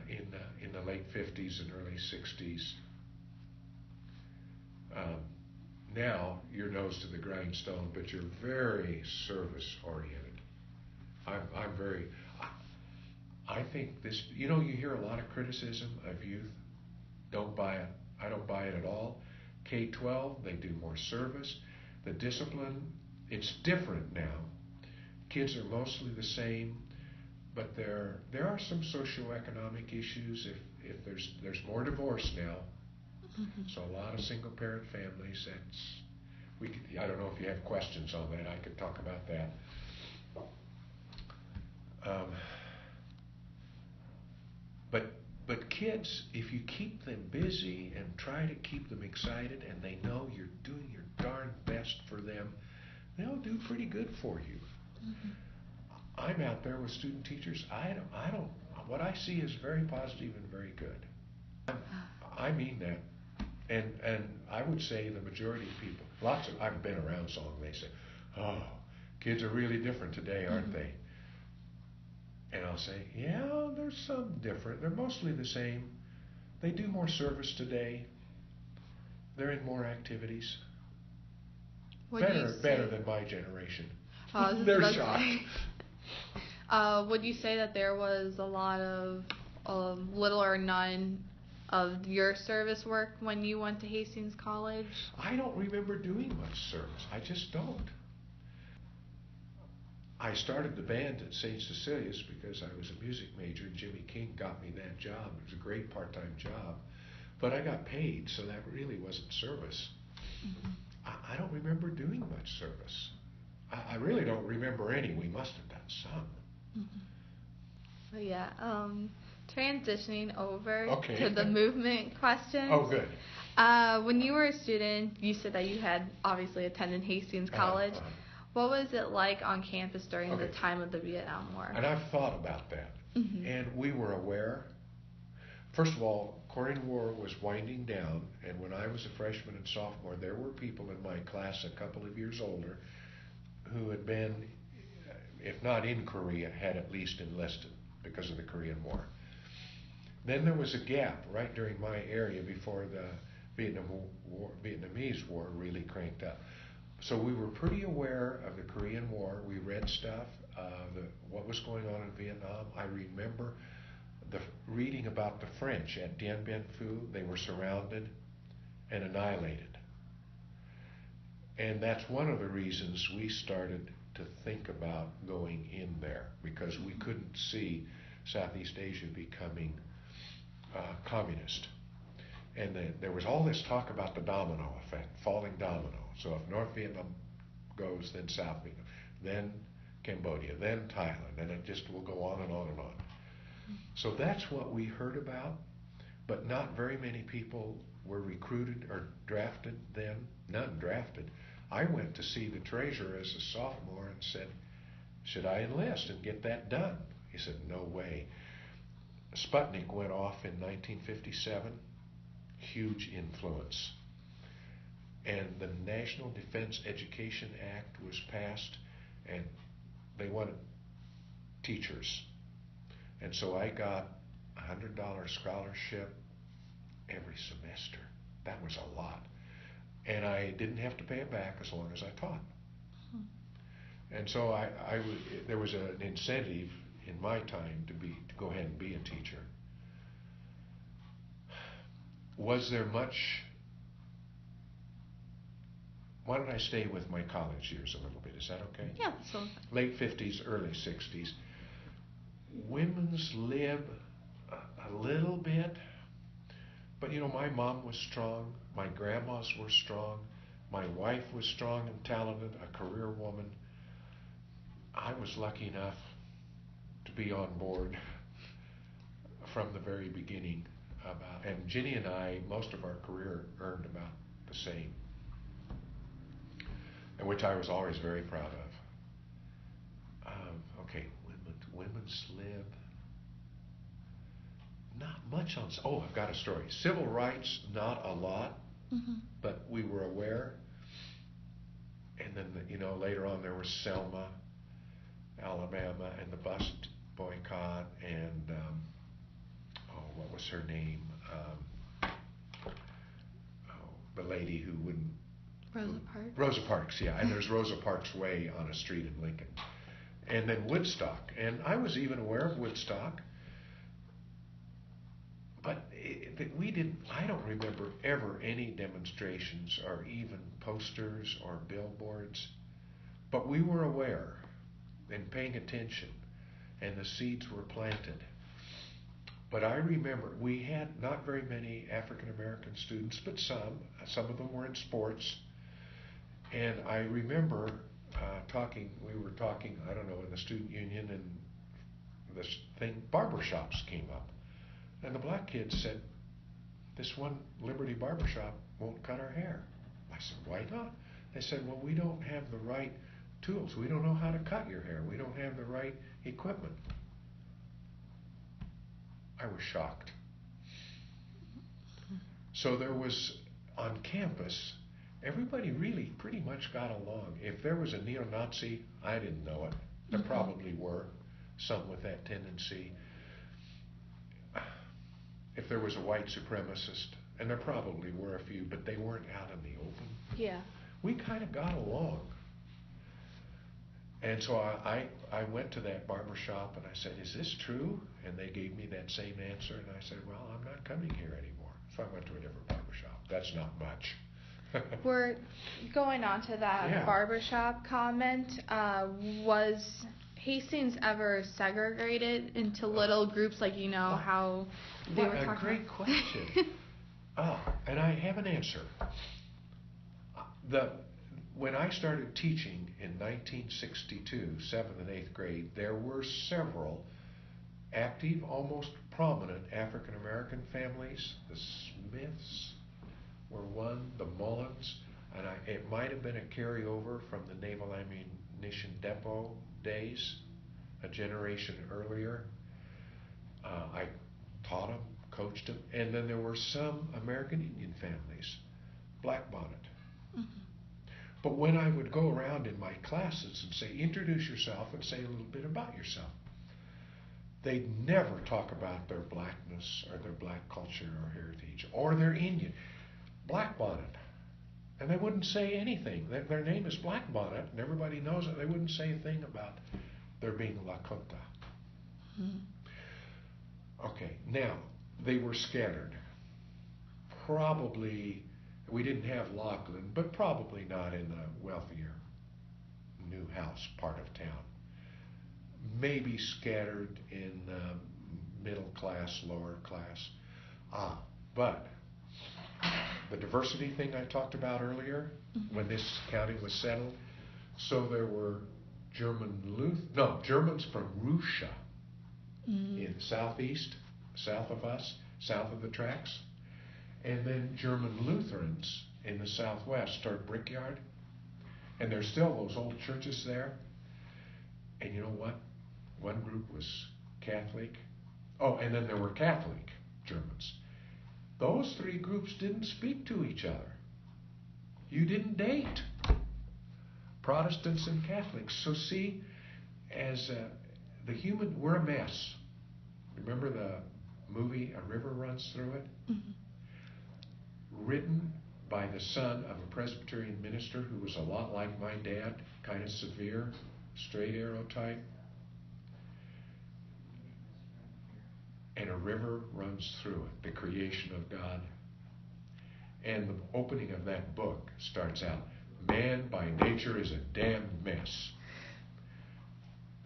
in the late 50s and early 60s. Now you're nose to the grindstone, but you're very service oriented. I think this, you hear a lot of criticism of youth. Don't buy it. I don't buy it at all. K-12, they do more service. The discipline, it's different now. Kids are mostly the same, but there are some socioeconomic issues. If there's more divorce now, so a lot of single parent families. I don't know if you have questions on that. I could talk about that. But kids, if you keep them busy and try to keep them excited, and they know you're doing your darn best for them, they'll do pretty good for you. I'm out there with student teachers. I don't. What I see is very positive and very good. I mean that, and I would say the majority of people. I've been around so long. They say, "Oh, kids are really different today, aren't they?" And I'll say, "Yeah, there's some different. They're mostly the same. They do more service today. They're in more activities. Better than my generation." They're shocked. Would you say that there was a lot of little or none of your service work when you went to Hastings College? I don't remember doing much service. I just don't. I started the band at St. Cecilia's because I was a music major, and Jimmy King got me that job. It was a great part-time job, but I got paid, so that really wasn't service. I don't remember doing much service. I really don't remember any. We must have done some. But yeah, transitioning over Okay. to the movement questions. Oh, good. When you were a student, you said that you had obviously attended Hastings College. What was it like on campus during the time of the Vietnam War? And I've thought about that. And we were aware. First of all, Korean War was winding down, and when I was a freshman and sophomore, there were people in my class a couple of years older who had been, if not in Korea, had at least enlisted because of the Korean War. Then there was a gap right during my area before the Vietnamese War really cranked up. So we were pretty aware of the Korean War. We read stuff, what was going on in Vietnam. I remember reading about the French at Dien Bien Phu. They were surrounded and annihilated. And that's one of the reasons we started to think about going in there, because we couldn't see Southeast Asia becoming communist. And there was all this talk about the domino effect, falling domino. So if North Vietnam goes, then South Vietnam, then Cambodia, then Thailand, and it just will go on and on and on. So that's what we heard about, but not very many people were recruited or drafted then, none drafted. I went to see the treasurer as a sophomore and said, "Should I enlist and get that done?" He said, "No way." Sputnik went off in 1957, huge influence. And the National Defense Education Act was passed, and they wanted teachers. And so I got a $100 scholarship every semester. That was a lot. And I didn't have to pay it back as long as I taught. And so there was an incentive in my time to go ahead and be a teacher. Was there much? Why don't I stay with my college years a little bit? Is that okay? Yeah, so late 50s, early 60s. Women's lib a little bit, but my mom was strong, my grandmas were strong, my wife was strong and talented, a career woman. I was lucky enough to be on board from the very beginning. And Ginny and I, most of our career earned about the same, and which I was always very proud of. Okay, women's lib. Not much on. Oh, I've got a story. Civil rights, not a lot, but we were aware. And then later on there was Selma, Alabama, and the bus boycott, and what was her name? The lady who wouldn't. Rosa Parks. Rosa Parks, yeah. And there's Rosa Parks Way on a street in Lincoln. And then Woodstock. And I was even aware of Woodstock. we didn't. I don't remember ever any demonstrations or even posters or billboards, but we were aware and paying attention, and the seeds were planted. But I remember we had not very many African American students, but some. Some of them were in sports. And I remember we were talking, I don't know, in the student union, and this thing, barbershops came up. And the black kids said, this one Liberty barbershop won't cut our hair. I said, why not? They said, well, we don't have the right tools. We don't know how to cut your hair. We don't have the right equipment. I was shocked. So there was, on campus, everybody really pretty much got along. If there was a neo-Nazi, I didn't know it. There probably were some with that tendency. If there was a white supremacist, and there probably were a few, but they weren't out in the open. Yeah. We kind of got along. And so I went to that barber shop and I said, is this true? And they gave me that same answer, and I said, well, I'm not coming here anymore. So I went to a different barber shop. That's not much. We're going on to that barbershop comment. Was Hastings ever segregated into little groups, like how they were talking? What a great question. And I have an answer. When I started teaching in 1962, 7th and 8th grade, there were several active, almost prominent African American families. The Smiths were one, the Mullins, and it might have been a carryover from the Naval Ammunition Depot days, a generation earlier. I taught them, coached them, and then there were some American Indian families, Black Bonnet. Mm-hmm. But when I would go around in my classes and say, introduce yourself and say a little bit about yourself, they'd never talk about their blackness or their black culture or heritage or their Indian. Black Bonnet. And they wouldn't say anything. Their name is Black Bonnet, and everybody knows it. They wouldn't say a thing about there being Lakota. Mm-hmm. Okay, now, they were scattered. Probably, we didn't have Locklin, but probably not in the wealthier new house part of town. Maybe scattered in middle class, lower class. But the diversity thing I talked about earlier, when this county was settled, so there were Germans from Russia in southeast, south of us, south of the tracks, and then German Lutherans in the southwest, toward Brickyard, and there's still those old churches there. And you know what? One group was Catholic. Oh, and then there were Catholic Germans. Those three groups didn't speak to each other. You didn't date. Protestants and Catholics. So see, as we're a mess. Remember the movie A River Runs Through It? Mm-hmm. Written by the son of a Presbyterian minister who was a lot like my dad, kind of severe, straight arrow type. And a river runs through it, the creation of God. And the opening of that book starts out, man by nature is a damn mess.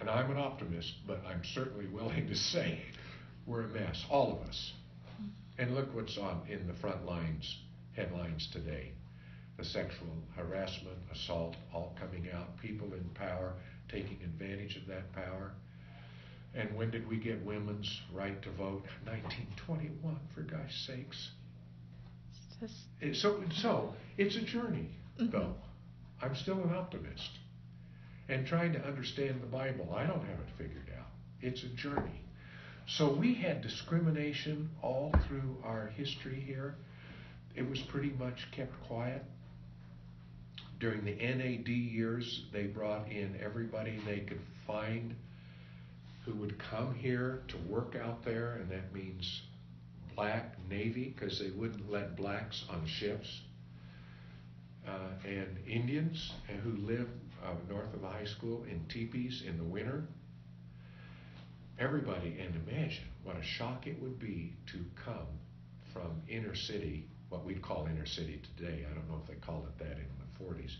And I'm an optimist, but I'm certainly willing to say we're a mess, all of us. And look what's on in the front lines, headlines today. The sexual harassment, assault, all coming out, people in power taking advantage of that power. And when did we get women's right to vote? 1921, for gosh sakes. So it's a journey, though. I'm still an optimist. And trying to understand the Bible, I don't have it figured out. It's a journey. So we had discrimination all through our history here. It was pretty much kept quiet. During the NAD years, they brought in everybody they could find who would come here to work out there, and that means black Navy, because they wouldn't let blacks on ships, and Indians who lived north of the high school in teepees in the winter. Everybody, and imagine what a shock it would be to come from inner city, what we'd call inner city today, I don't know if they called it that in the 40s,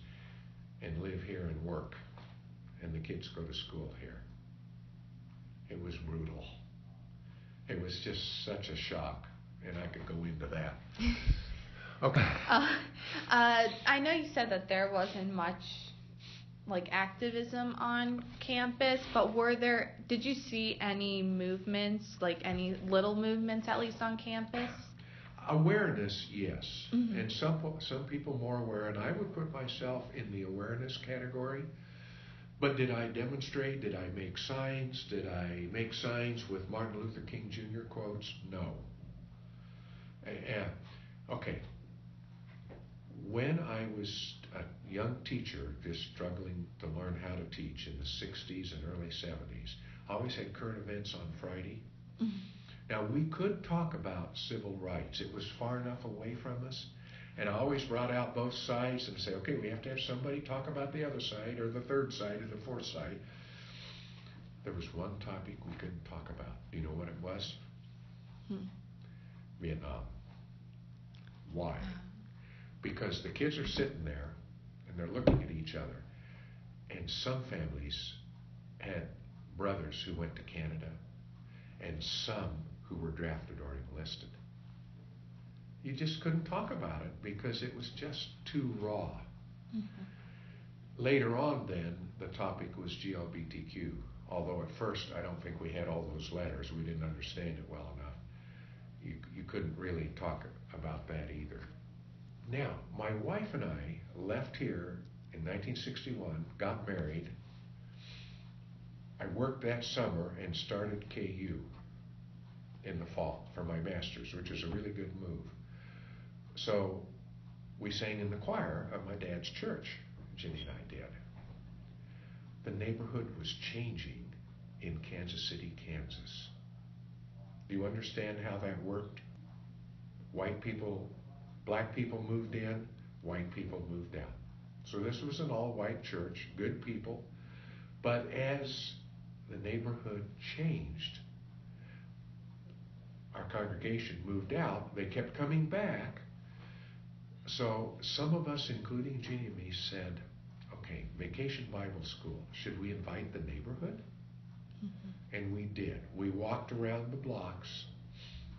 and live here and work, and the kids go to school here. It was brutal. It was just such a shock, and I could go into that. Okay. I know you said that there wasn't much like activism on campus, but did you see any movements, like any little movements at least on campus? Awareness, yes. Mm-hmm. And some people more aware, and I would put myself in the awareness category. But did I demonstrate? Did I make signs? Did I make signs with Martin Luther King Jr. quotes? No. Okay. When I was a young teacher, just struggling to learn how to teach in the 60s and early 70s, I always had current events on Friday. Mm-hmm. Now, we could talk about civil rights. It was far enough away from us. And I always brought out both sides and say, okay, we have to have somebody talk about the other side or the third side or the fourth side. There was one topic we couldn't talk about. Do you know what it was? Vietnam. Why? Because the kids are sitting there and they're looking at each other. And some families had brothers who went to Canada and some who were drafted or enlisted. You just couldn't talk about it because it was just too raw. Mm-hmm. Later on then, the topic was GLBTQ, although at first I don't think we had all those letters. We didn't understand it well enough. You couldn't really talk about that either. Now, my wife and I left here in 1961, got married. I worked that summer and started KU in the fall for my master's, which is a really good move. So we sang in the choir of my dad's church, Ginny and I did. The neighborhood was changing in Kansas City, Kansas. Do you understand how that worked? White people, black people moved in, white people moved out. So this was an all-white church, good people. But as the neighborhood changed, our congregation moved out, they kept coming back. So some of us, including Ginny and me, said, okay, Vacation Bible School, should we invite the neighborhood? Mm-hmm. And we did. We walked around the blocks.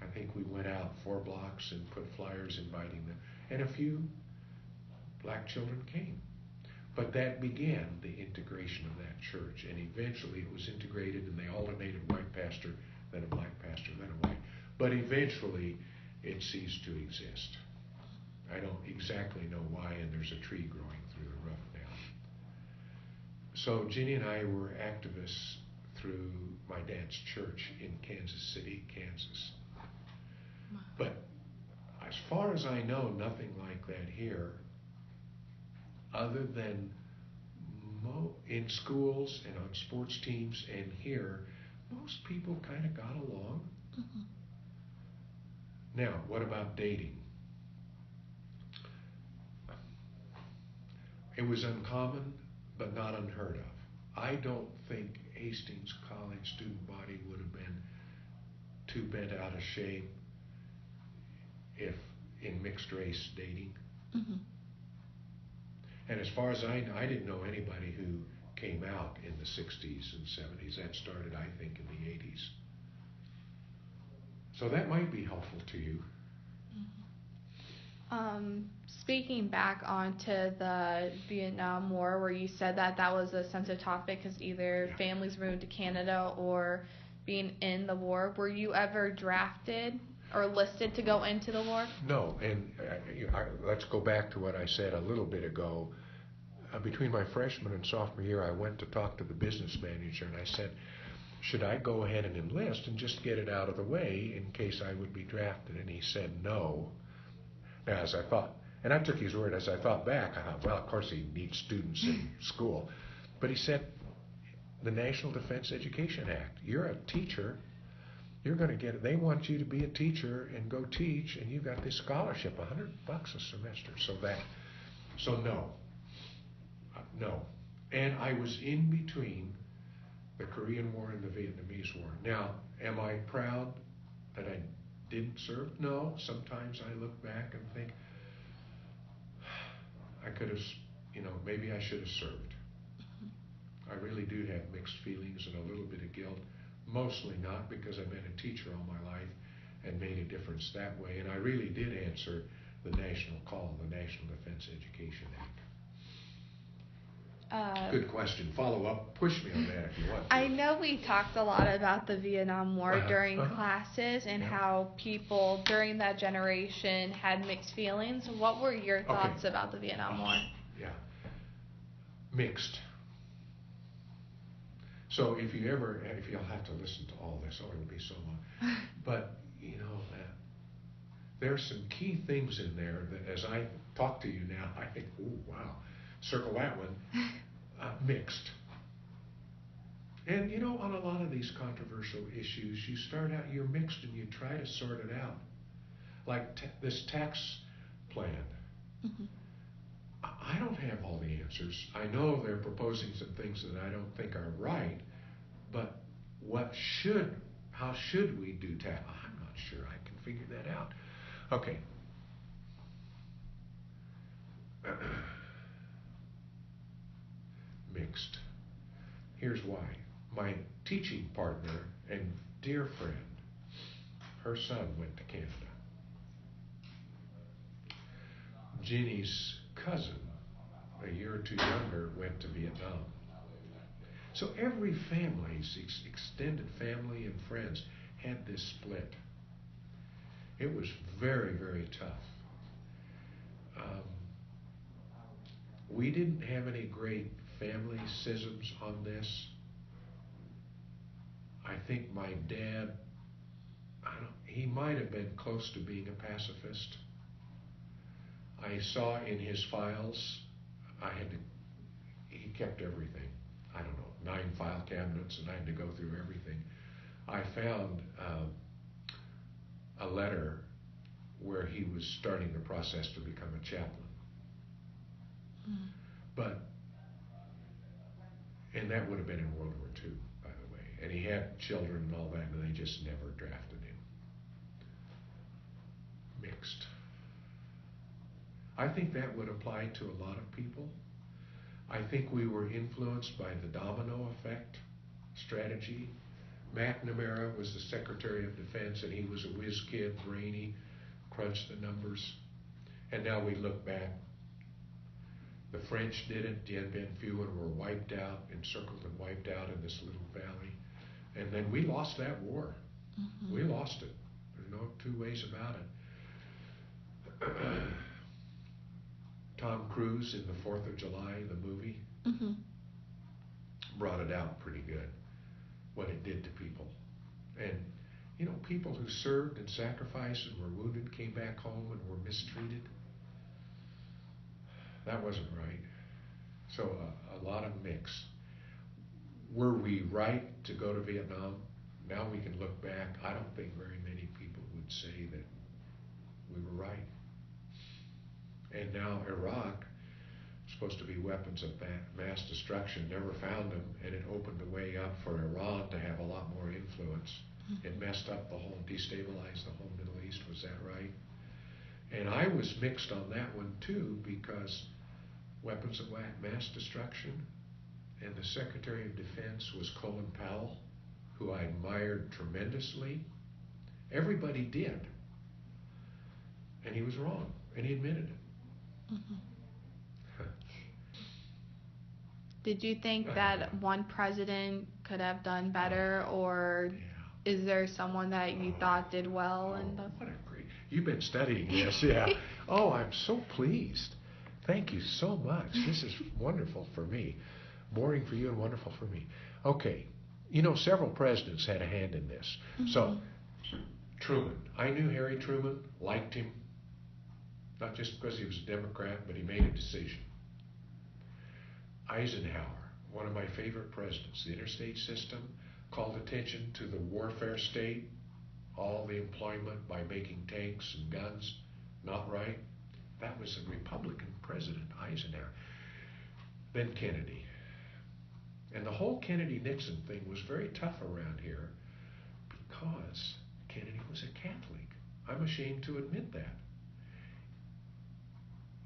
I think we went out 4 blocks and put flyers inviting them. And a few black children came. But that began the integration of that church. And eventually it was integrated and they alternated white pastor, then a black pastor, then a white. But eventually it ceased to exist. I don't exactly know why, and there's a tree growing through the roof now. So Ginny and I were activists through my dad's church in Kansas City, Kansas. Wow. But as far as I know, nothing like that here, other than in schools and on sports teams and here, most people kind of got along. Mm-hmm. Now, what about dating? It was uncommon, but not unheard of. I don't think Hastings College student body would have been too bent out of shape if in mixed race dating. Mm-hmm. And as far as I know, I didn't know anybody who came out in the 60s and 70s. That started, I think, in the 80s. So that might be helpful to you. Speaking back onto the Vietnam War, where you said that was a sensitive topic because either families moved to Canada or being in the war, were you ever drafted or listed to go into the war? No, and let's go back to what I said a little bit ago. Between my freshman and sophomore year, I went to talk to the business manager, and I said, should I go ahead and enlist and just get it out of the way in case I would be drafted? And he said no. Now, as I thought, and I took his word, as I thought back, I thought, well, of course he needs students in school. But he said, the National Defense Education Act, you're a teacher, you're going to get it. They want you to be a teacher and go teach, and you've got this scholarship, $100 a semester. So no. And I was in between the Korean War and the Vietnamese War. Now, am I proud that I didn't serve? No. Sometimes I look back and think, I could have, maybe I should have served. I really do have mixed feelings and a little bit of guilt. Mostly not, because I've been a teacher all my life and made a difference that way. And I really did answer the national call, the National Defense Education Act. Good question. Follow up. Push me on that if you want to. I know we talked a lot about the Vietnam War during classes and how people during that generation had mixed feelings. What were your thoughts about the Vietnam War? Yeah. Mixed. So if you'll have to listen to all this, it'll be so long. But, there's some key things in there that as I talk to you now, I think, oh, wow, circle that one, mixed. And, on a lot of these controversial issues, you start out, you're mixed and you try to sort it out. Like this tax plan. Mm-hmm. I don't have all the answers. I know they're proposing some things that I don't think are right, but how should we do tax? I'm not sure I can figure that out. Okay. Mixed. Here's why. My teaching partner and dear friend, her son went to Canada. Ginny's cousin, a year or two younger, went to Vietnam. So every family's extended family and friends had this split. It was very, very tough. We didn't have any great family schisms on this. I think my dad, he might have been close to being a pacifist. I saw in his files, he kept everything. I don't know, 9 file cabinets, and I had to go through everything. I found a letter where he was starting the process to become a chaplain. And that would have been in World War II, by the way. And he had children and all that, and they just never drafted him. Mixed. I think that would apply to a lot of people. I think we were influenced by the domino effect strategy. McNamara was the Secretary of Defense, and he was a whiz kid, brainy, crunched the numbers. And now we look back. The French did it. Dien Bien Phu were wiped out, encircled and wiped out in this little valley. And then we lost that war. Mm-hmm. We lost it. There's no two ways about it. Tom Cruise in the 4th of July, the movie, brought it out pretty good, what it did to people. And, people who served and sacrificed and were wounded came back home and were mistreated. That wasn't right. So a lot of mix. Were we right to go to Vietnam? Now we can look back. I don't think very many people would say that we were right. And now Iraq, supposed to be weapons of mass destruction, never found them, and it opened the way up for Iran to have a lot more influence. It messed up destabilized the whole Middle East. Was that right? And I was mixed on that one too, because weapons of mass destruction, and the Secretary of Defense was Colin Powell, who I admired tremendously. Everybody did. And he was wrong, and he admitted it. Did you think that one president could have done better, or is there someone that you thought did well? What a great... You've been studying this, yeah. Oh, I'm so pleased. Thank you so much. This is wonderful for me. Boring for you and wonderful for me. Okay. Several presidents had a hand in this. So, Truman. I knew Harry Truman, liked him. Not just because he was a Democrat, but he made a decision. Eisenhower, one of my favorite presidents. The interstate system called attention to the warfare state, all the employment by making tanks and guns, not right. That was a Republican president, Eisenhower. Then Kennedy. And the whole Kennedy-Nixon thing was very tough around here because Kennedy was a Catholic. I'm ashamed to admit that.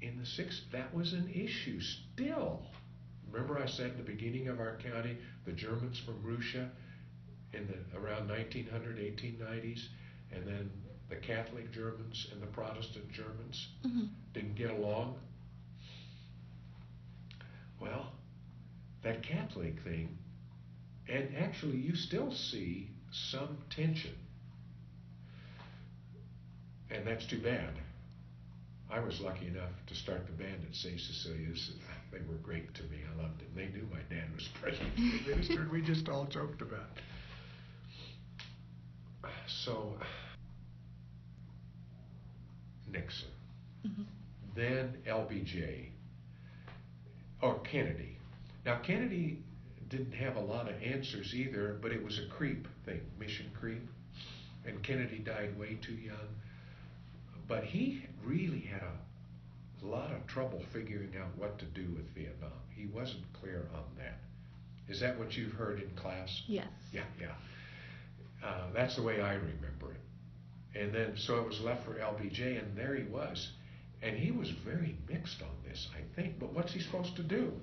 In the 60s, that was an issue still. Remember I said at the beginning of our county, the Germans from Russia in the around 1900, 1890s, and then the Catholic Germans and the Protestant Germans didn't get along? Well, that Catholic thing, and actually you still see some tension, and that's too bad. I was lucky enough to start the band at St. Cecilia's. They were great to me. I loved it. And they knew my dad was president and minister, and we just all joked about it. So, Nixon. Then LBJ. Or Kennedy. Now, Kennedy didn't have a lot of answers either, but it was a creep thing, mission creep. And Kennedy died way too young. But he really had a lot of trouble figuring out what to do with Vietnam. He wasn't clear on that. Is that what you've heard in class? Yes. Yeah. That's the way I remember it. And then, so it was left for LBJ, and there he was. And he was very mixed on this, I think. But what's he supposed to do?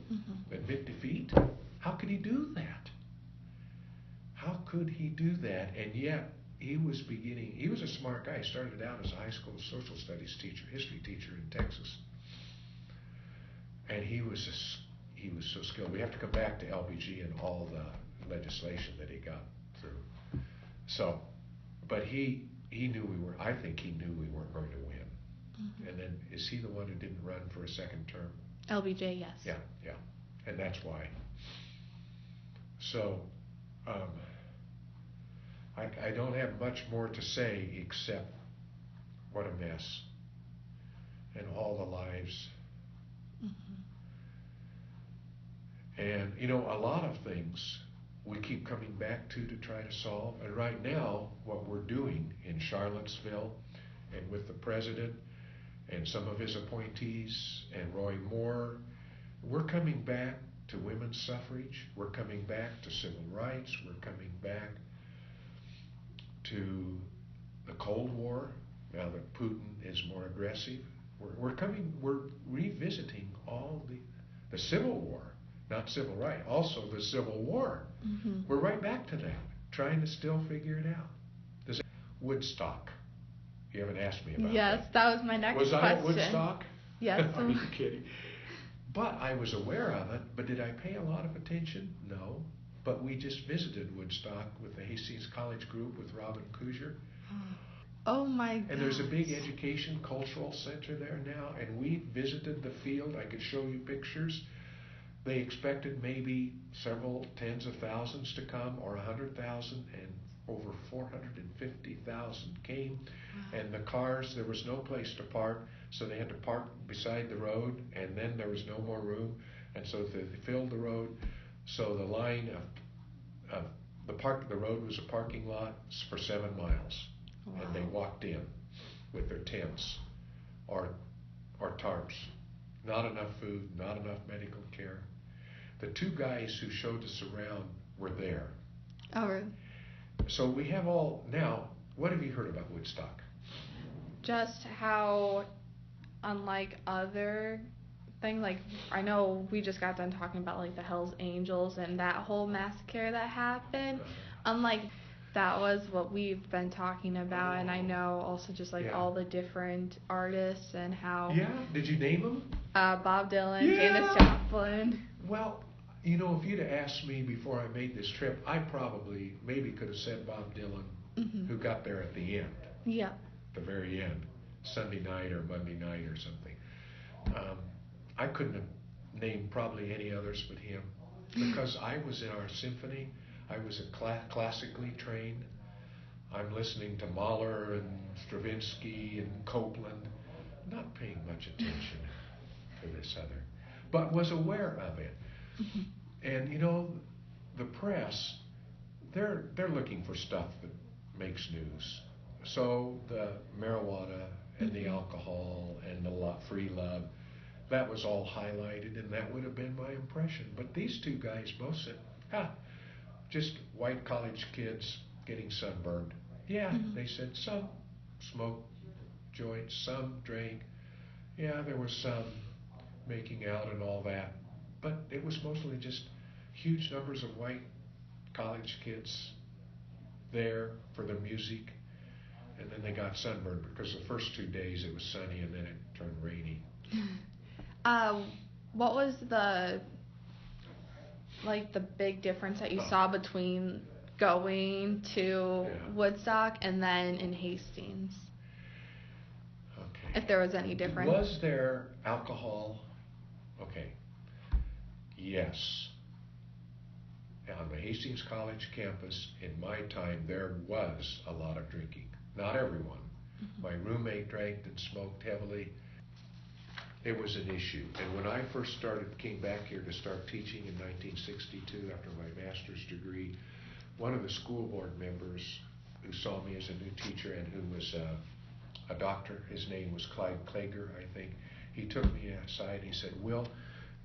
Admit defeat? How could he do that? How could he do that? And yet, he was a smart guy. He started out as a high school social studies teacher, history teacher in Texas. And he was so skilled. We have to come back to LBG and all the legislation that he got through. So, but he knew I think he knew we weren't going to win. And then, is he the one who didn't run for a second term? LBJ, yes. Yeah. And that's why. So, I don't have much more to say except what a mess. And all the lives. And, a lot of things we keep coming back to try to solve. And right now, what we're doing in Charlottesville and with the president and some of his appointees and Roy Moore, we're coming back to women's suffrage. We're coming back to civil rights. We're coming back to the Cold War, now that Putin is more aggressive. We're revisiting all the Civil War, not civil rights, also the Civil War. We're right back to that, trying to still figure it out. Woodstock. You haven't asked me about that. Yes, that was my next question. Was I at Woodstock? Yes. Are you kidding? But I was aware of it, but did I pay a lot of attention? No. But we just visited Woodstock with the Hastings College group with Robin Kuzier. Oh my God. And there's a big education cultural center there now, and we visited the field. I could show you pictures. They expected maybe several tens of thousands to come, or 100,000, and over 450,000 came. Wow. And the cars, there was no place to park, so they had to park beside the road, and then there was no more room, and so they filled the road. So the line of the road was a parking lot for 7 miles. Wow. And they walked in with their tents or tarps. Not enough food, not enough medical care. The 2 guys who showed us around were there. Oh, really? So we have all, now, what have you heard about Woodstock? Just how, unlike other things, like, I know we just got done talking about, like, the Hells Angels and that whole massacre that happened. Unlike, that was what we've been talking about, and I know also just, like, all the different artists and how... Yeah? Did you name them? Bob Dylan, Janis Joplin. Well, if you'd have asked me before I made this trip, I probably maybe could have said Bob Dylan, who got there at the end. Yeah. The very end. Sunday night or Monday night or something. I couldn't have named probably any others but him, because I was in our symphony. I was classically trained. I'm listening to Mahler and Stravinsky and Copland, not paying much attention to this other, but was aware of it. And the press, they're looking for stuff that makes news. So the marijuana and the alcohol and the free love, that was all highlighted, and that would have been my impression. But these 2 guys both said, just white college kids getting sunburned. Yeah, they said some smoke, joints, some drank. Yeah, there was some making out and all that, but it was mostly just huge numbers of white college kids there for the music, and then they got sunburned because the first 2 days it was sunny and then it turned rainy. What was the big difference that you saw between going to Woodstock and then in Hastings? Okay. If there was any difference. Was there alcohol? Okay. Yes. On the Hastings College campus, in my time, there was a lot of drinking. Not everyone. Mm-hmm. My roommate drank and smoked heavily. It was an issue. And when I first came back here to start teaching in 1962 after my master's degree, one of the school board members who saw me as a new teacher and who was a doctor, his name was Clyde Klager, I think, he took me aside and he said, Will,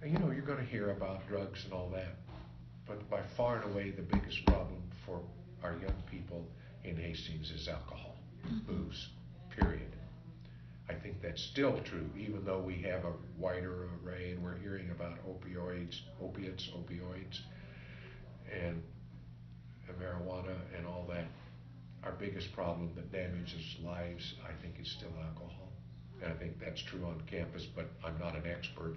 you know, you're going to hear about drugs and all that, but by far and away the biggest problem for our young people in Hastings is alcohol, booze, period. I think that's still true, even though we have a wider array and we're hearing about opiates, and marijuana and all that. Our biggest problem that damages lives, I think, is still alcohol. And I think that's true on campus, but I'm not an expert.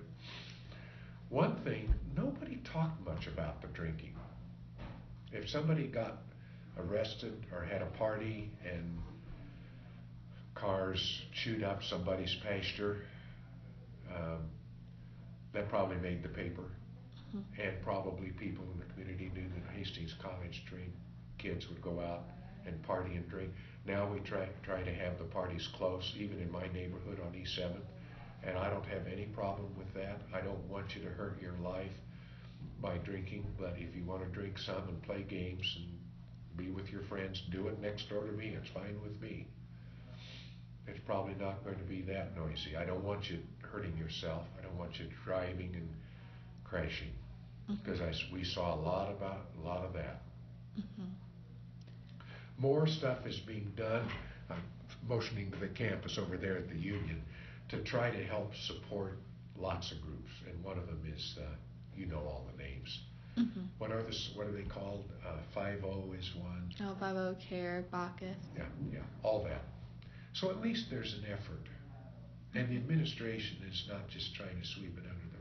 One thing, nobody talked much about the drinking. If somebody got arrested or had a party and cars chewed up somebody's pasture, that probably made the paper. Mm-hmm. And probably people in the community knew that Hastings College trained kids would go out and party and drink. Now we try to have the parties close, even in my neighborhood on East 7th, and I don't have any problem with that. I don't want you to hurt your life by drinking, but if you want to drink some and play games and be with your friends, do it next door to me. It's fine with me. It's probably not going to be that noisy. I don't want you hurting yourself. I don't want you driving and crashing, because we saw a lot of that. Mm-hmm. More stuff is being done. I'm motioning to the campus over there at the Union to try to help support lots of groups, and one of them is you know all the names. Mm-hmm. What are they called? 5-0 is one. Oh, 5-0 Care, Bacchus. Yeah, all that. So at least there's an effort, and the administration is not just trying to sweep it under the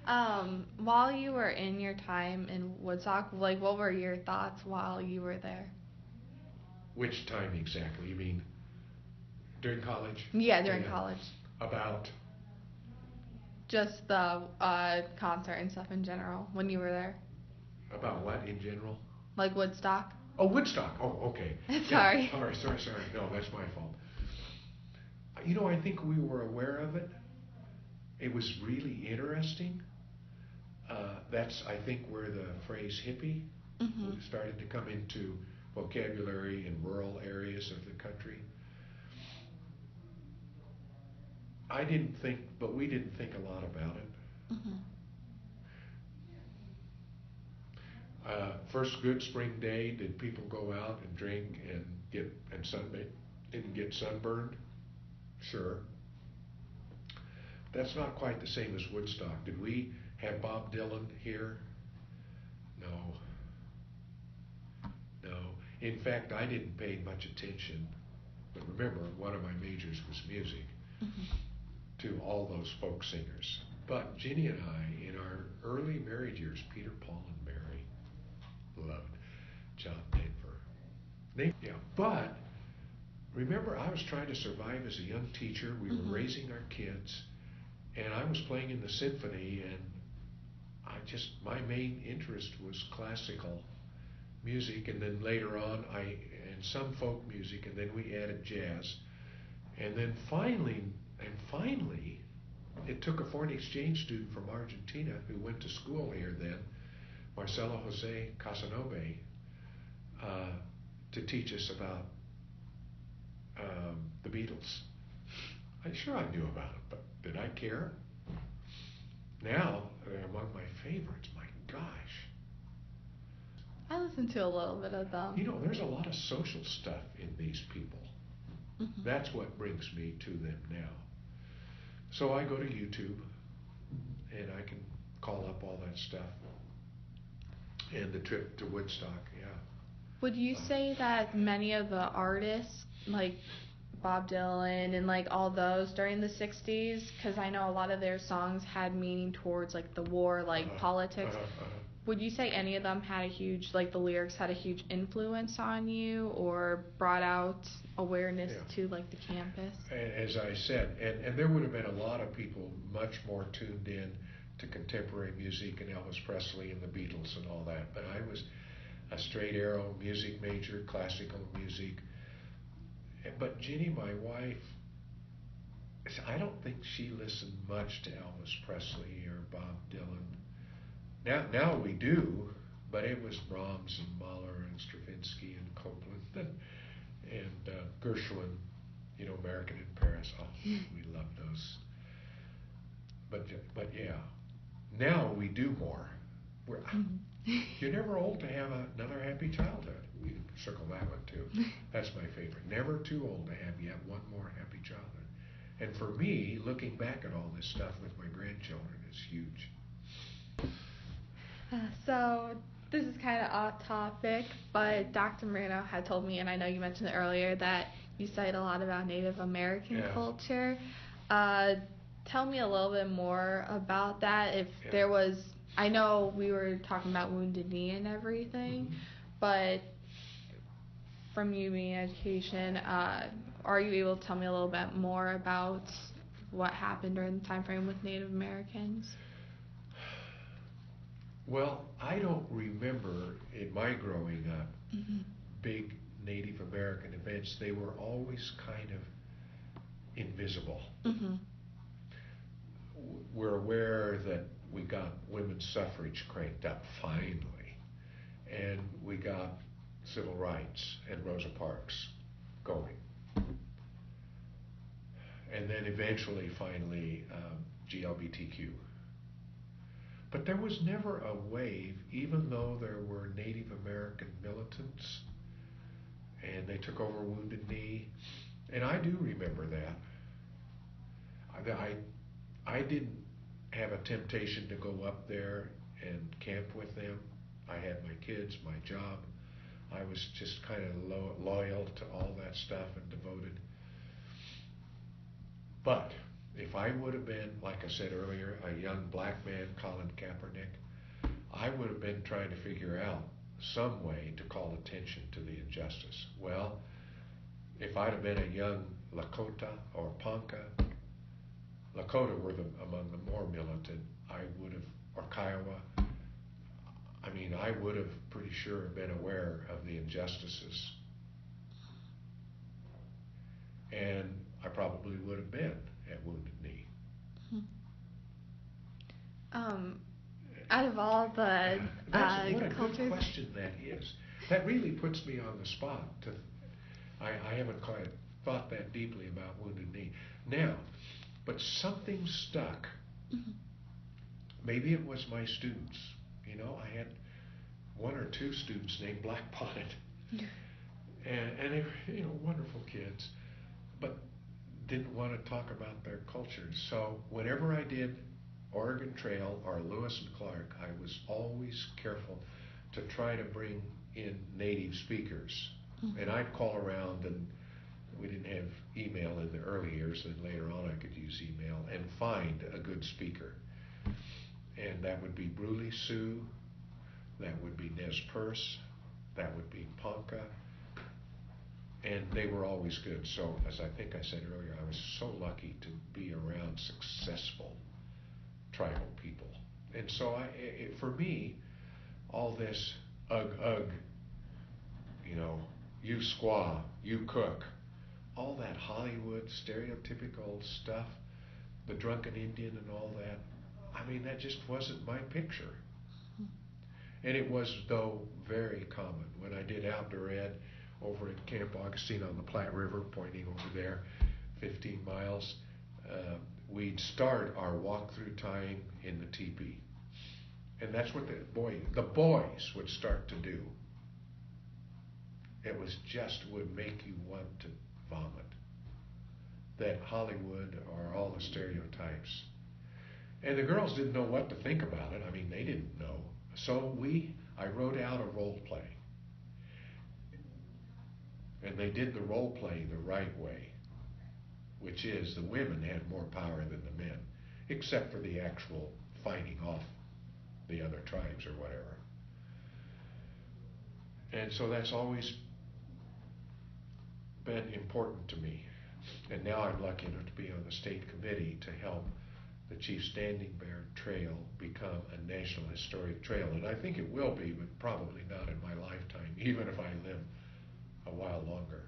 rug. While you were in your time in Woodstock, what were your thoughts while you were there? Which time exactly? You mean during college? Yeah, during college. About? Just the concert and stuff in general, when you were there. About what in general? Like Woodstock. Oh, Woodstock. Oh, okay. Sorry. Yeah. Sorry. No, that's my fault. You know, I think we were aware of it. It was really interesting. That's, I think, where the phrase hippie started to come into vocabulary in rural areas of the country. We didn't think a lot about it. Mm-hmm. First good spring day, did people go out and drink and get sunburned? Sure. That's not quite the same as Woodstock. Did we have Bob Dylan here? No. In fact, I didn't pay much attention, but remember, one of my majors was music, to all those folk singers. But Ginny and I, in our early married years, Peter, Paul, and Mary, loved John Denver. But remember, I was trying to survive as a young teacher. We were raising our kids, and I was playing in the symphony, and my main interest was classical music, and then later on and some folk music, and then we added jazz. And then finally, it took a foreign exchange student from Argentina who went to school here then, Marcelo Jose Casanove, to teach us about the Beatles. I'm sure I knew about it, but did I care? Now, they're among my favorites. My gosh. I listened to a little bit of them. You know, there's a lot of social stuff in these people. Mm-hmm. That's what brings me to them now. So I go to YouTube and I can call up all that stuff. And the trip to Woodstock, yeah. Would you say that many of the artists, like Bob Dylan and like all those during the 60s, because I know a lot of their songs had meaning towards like the war, like politics, would you say any of them had a huge, like the lyrics had a huge influence on you or brought out awareness to like the campus? As I said, and there would have been a lot of people much more tuned in to contemporary music and Elvis Presley and the Beatles and all that, but I was a straight arrow music major, classical music. But Ginny, my wife, I don't think she listened much to Elvis Presley or Bob Dylan. Now we do, but it was Brahms and Mahler and Stravinsky and Copland and Gershwin, American in Paris. Oh, we love those. But yeah, now we do more. You're never old to have another happy childhood. We can circle that one too. That's my favorite. Never too old to have yet one more happy childhood. And for me, looking back at all this stuff with my grandchildren is huge. So this is kind of off topic, but Dr. Marino had told me, and I know you mentioned it earlier, that you cite a lot about Native American culture. Tell me a little bit more about that. If there was, I know we were talking about Wounded Knee and everything, but from you being in education, are you able to tell me a little bit more about what happened during the time frame with Native Americans? Well, I don't remember in my growing up big Native American events. They were always kind of invisible. We're aware that we got women's suffrage cranked up finally, and we got civil rights and Rosa Parks going. And then eventually, finally, GLBTQ. But there was never a wave, even though there were Native American militants, and they took over Wounded Knee. And I do remember that. I didn't have a temptation to go up there and camp with them. I had my kids, my job. I was just kind of loyal to all that stuff and devoted. But if I would have been, like I said earlier, a young black man, Colin Kaepernick, I would have been trying to figure out some way to call attention to the injustice. Well, if I'd have been a young Lakota or Ponca, Lakota were among the more militant, I would have, or Kiowa, I would have pretty sure been aware of the injustices. And I probably would have been at Wounded Knee. Out of all the what a cultures, good question that is. That really puts me on the spot. I haven't quite thought that deeply about Wounded Knee. Now, but something stuck. Maybe it was my students. I had one or two students named Black Bonnet, and they were wonderful kids, but didn't want to talk about their cultures. So whenever I did Oregon Trail or Lewis and Clark, I was always careful to try to bring in native speakers. And I'd call around, and we didn't have email in the early years, and later on I could use email and find a good speaker. And that would be Bruley Sioux, that would be Nez Perce, that would be Ponca, and they were always good. So, as I think I said earlier, I was so lucky to be around successful tribal people. And so, for me, all this ugh, you squaw, you cook, all that Hollywood stereotypical stuff, the drunken Indian and all that, that just wasn't my picture. And it was, though, very common. When I did outdoor ed over at Camp Augustine on the Platte River, pointing over there, 15 miles, we'd start our walk-through time in the teepee. And that's what the boys would start to do. It was just would make you want to vomit. that Hollywood or all the stereotypes. And the girls didn't know what to think about it. I mean, they didn't know. So I wrote out a role play. And they did the role play the right way, which is the women had more power than the men, except for the actual fighting off the other tribes or whatever. And so that's always been important to me. And now I'm lucky enough to be on the state committee to help the Chief Standing Bear Trail become a National Historic Trail. And I think it will be, but probably not in my lifetime, even if I live a while longer.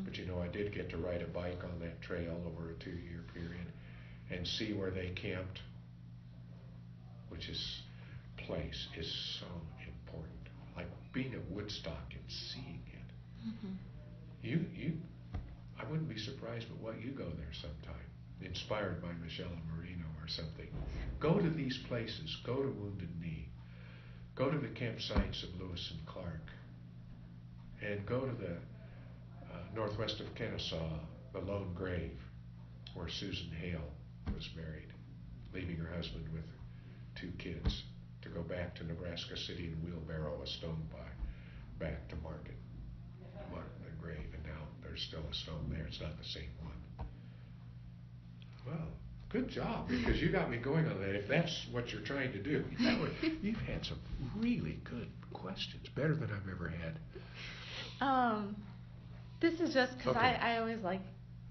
But you know, I did get to ride a bike on that trail over a 2-year period and see where they camped, which place is so important. Like being at Woodstock and seeing it. I wouldn't be surprised but what you go there sometime, inspired by Michelle and Marino or something. Go to these places. Go to Wounded Knee. Go to the campsites of Lewis and Clark. And go to the northwest of Kennesaw, the Lone Grave, where Susan Hale was married, leaving her husband with 2 kids to go back to Nebraska City and wheelbarrow a stone back to mark the grave. And now there's still a stone there. It's not the same one. Well, good job, because you got me going on that. If that's what you're trying to do, you've had some really good questions, better than I've ever had. This is just because Okay. I always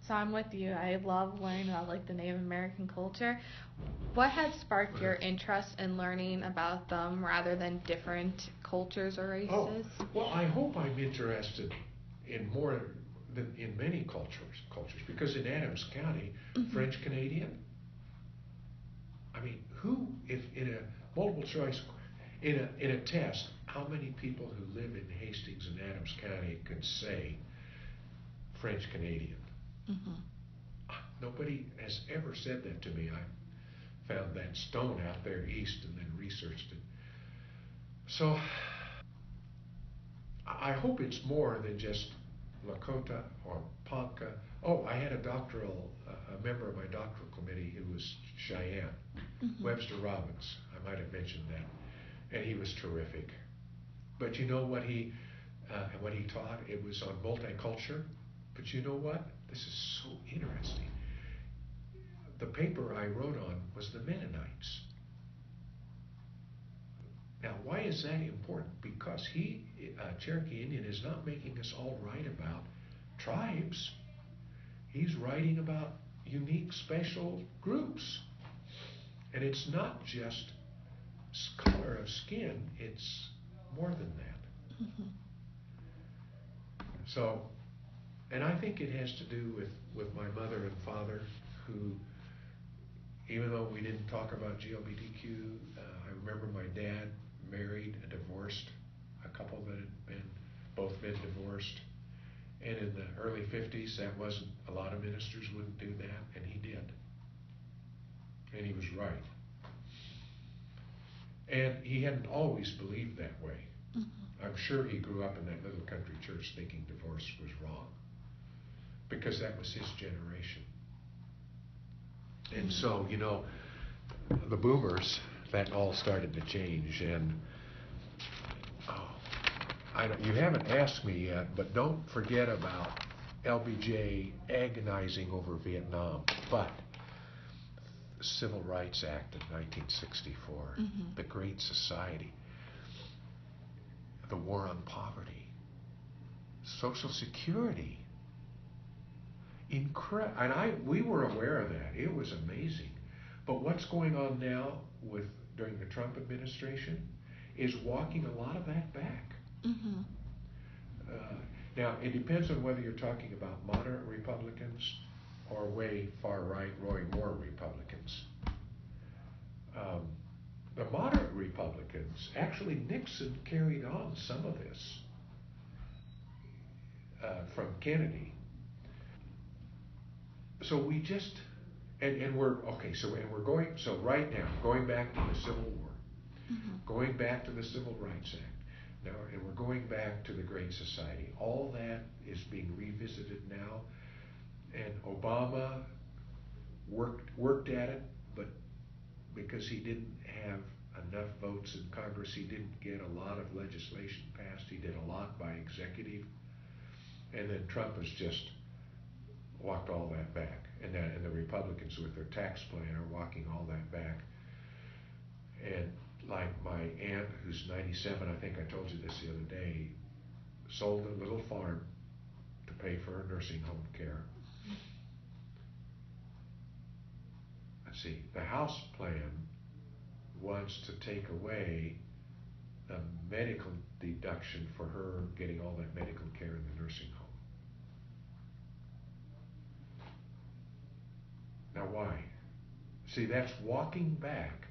so I'm with you. I love learning about the Native American culture. What had sparked your interest in learning about them rather than different cultures or races? Oh, well, I hope I'm interested in more than in many cultures, because in Adams County, French Canadian. I mean, who, if in a multiple choice, in a test, how many people who live in Hastings and Adams County can say French Canadian? Nobody has ever said that to me. I found that stone out there east and then researched it. So I hope it's more than just Lakota or Ponca. Oh, I had a member of my doctoral committee who was Cheyenne, Webster Robbins. I might have mentioned that, and he was terrific. But you know what he taught? It was on multicultural. But you know what? This is so interesting. The paper I wrote on was the Mennonites. Now, why is that important? Because Cherokee Indian, is not making us all write about tribes. He's writing about unique, special groups. And it's not just color of skin, it's more than that. So, and I think it has to do with my mother and father, who, even though we didn't talk about GLBTQ, I remember my dad married and divorced a couple that had both been divorced. And in the early 50s, that wasn't, a lot of ministers wouldn't do that, and he did. And he was right. And he hadn't always believed that way. I'm sure he grew up in that little country church thinking divorce was wrong, because that was his generation. And so, you know, the boomers, that all started to change. And you haven't asked me yet, but don't forget about LBJ agonizing over Vietnam. But the Civil Rights Act of 1964, the Great Society, the war on poverty, Social Security, and we were aware of that. It was amazing. But what's going on now during the Trump administration is walking a lot of that back. Now, it depends on whether you're talking about moderate Republicans or way far right, Roy Moore Republicans. The moderate Republicans, actually Nixon carried on some of this from Kennedy. So we just, and we're, okay, so right now, going back to the Civil War, going back to the Civil Rights Act, now, and we're going back to the Great Society. All that is being revisited now. And Obama worked at it, but because he didn't have enough votes in Congress, he didn't get a lot of legislation passed. He did a lot by executive. And then Trump has just walked all that back. And the Republicans with their tax plan are walking all that back. And like my aunt, who's 97, I think I told you this the other day, sold a little farm to pay for her nursing home care. Let's see, the House plan wants to take away the medical deduction for her getting all that medical care in the nursing home. Now why? See, that's walking back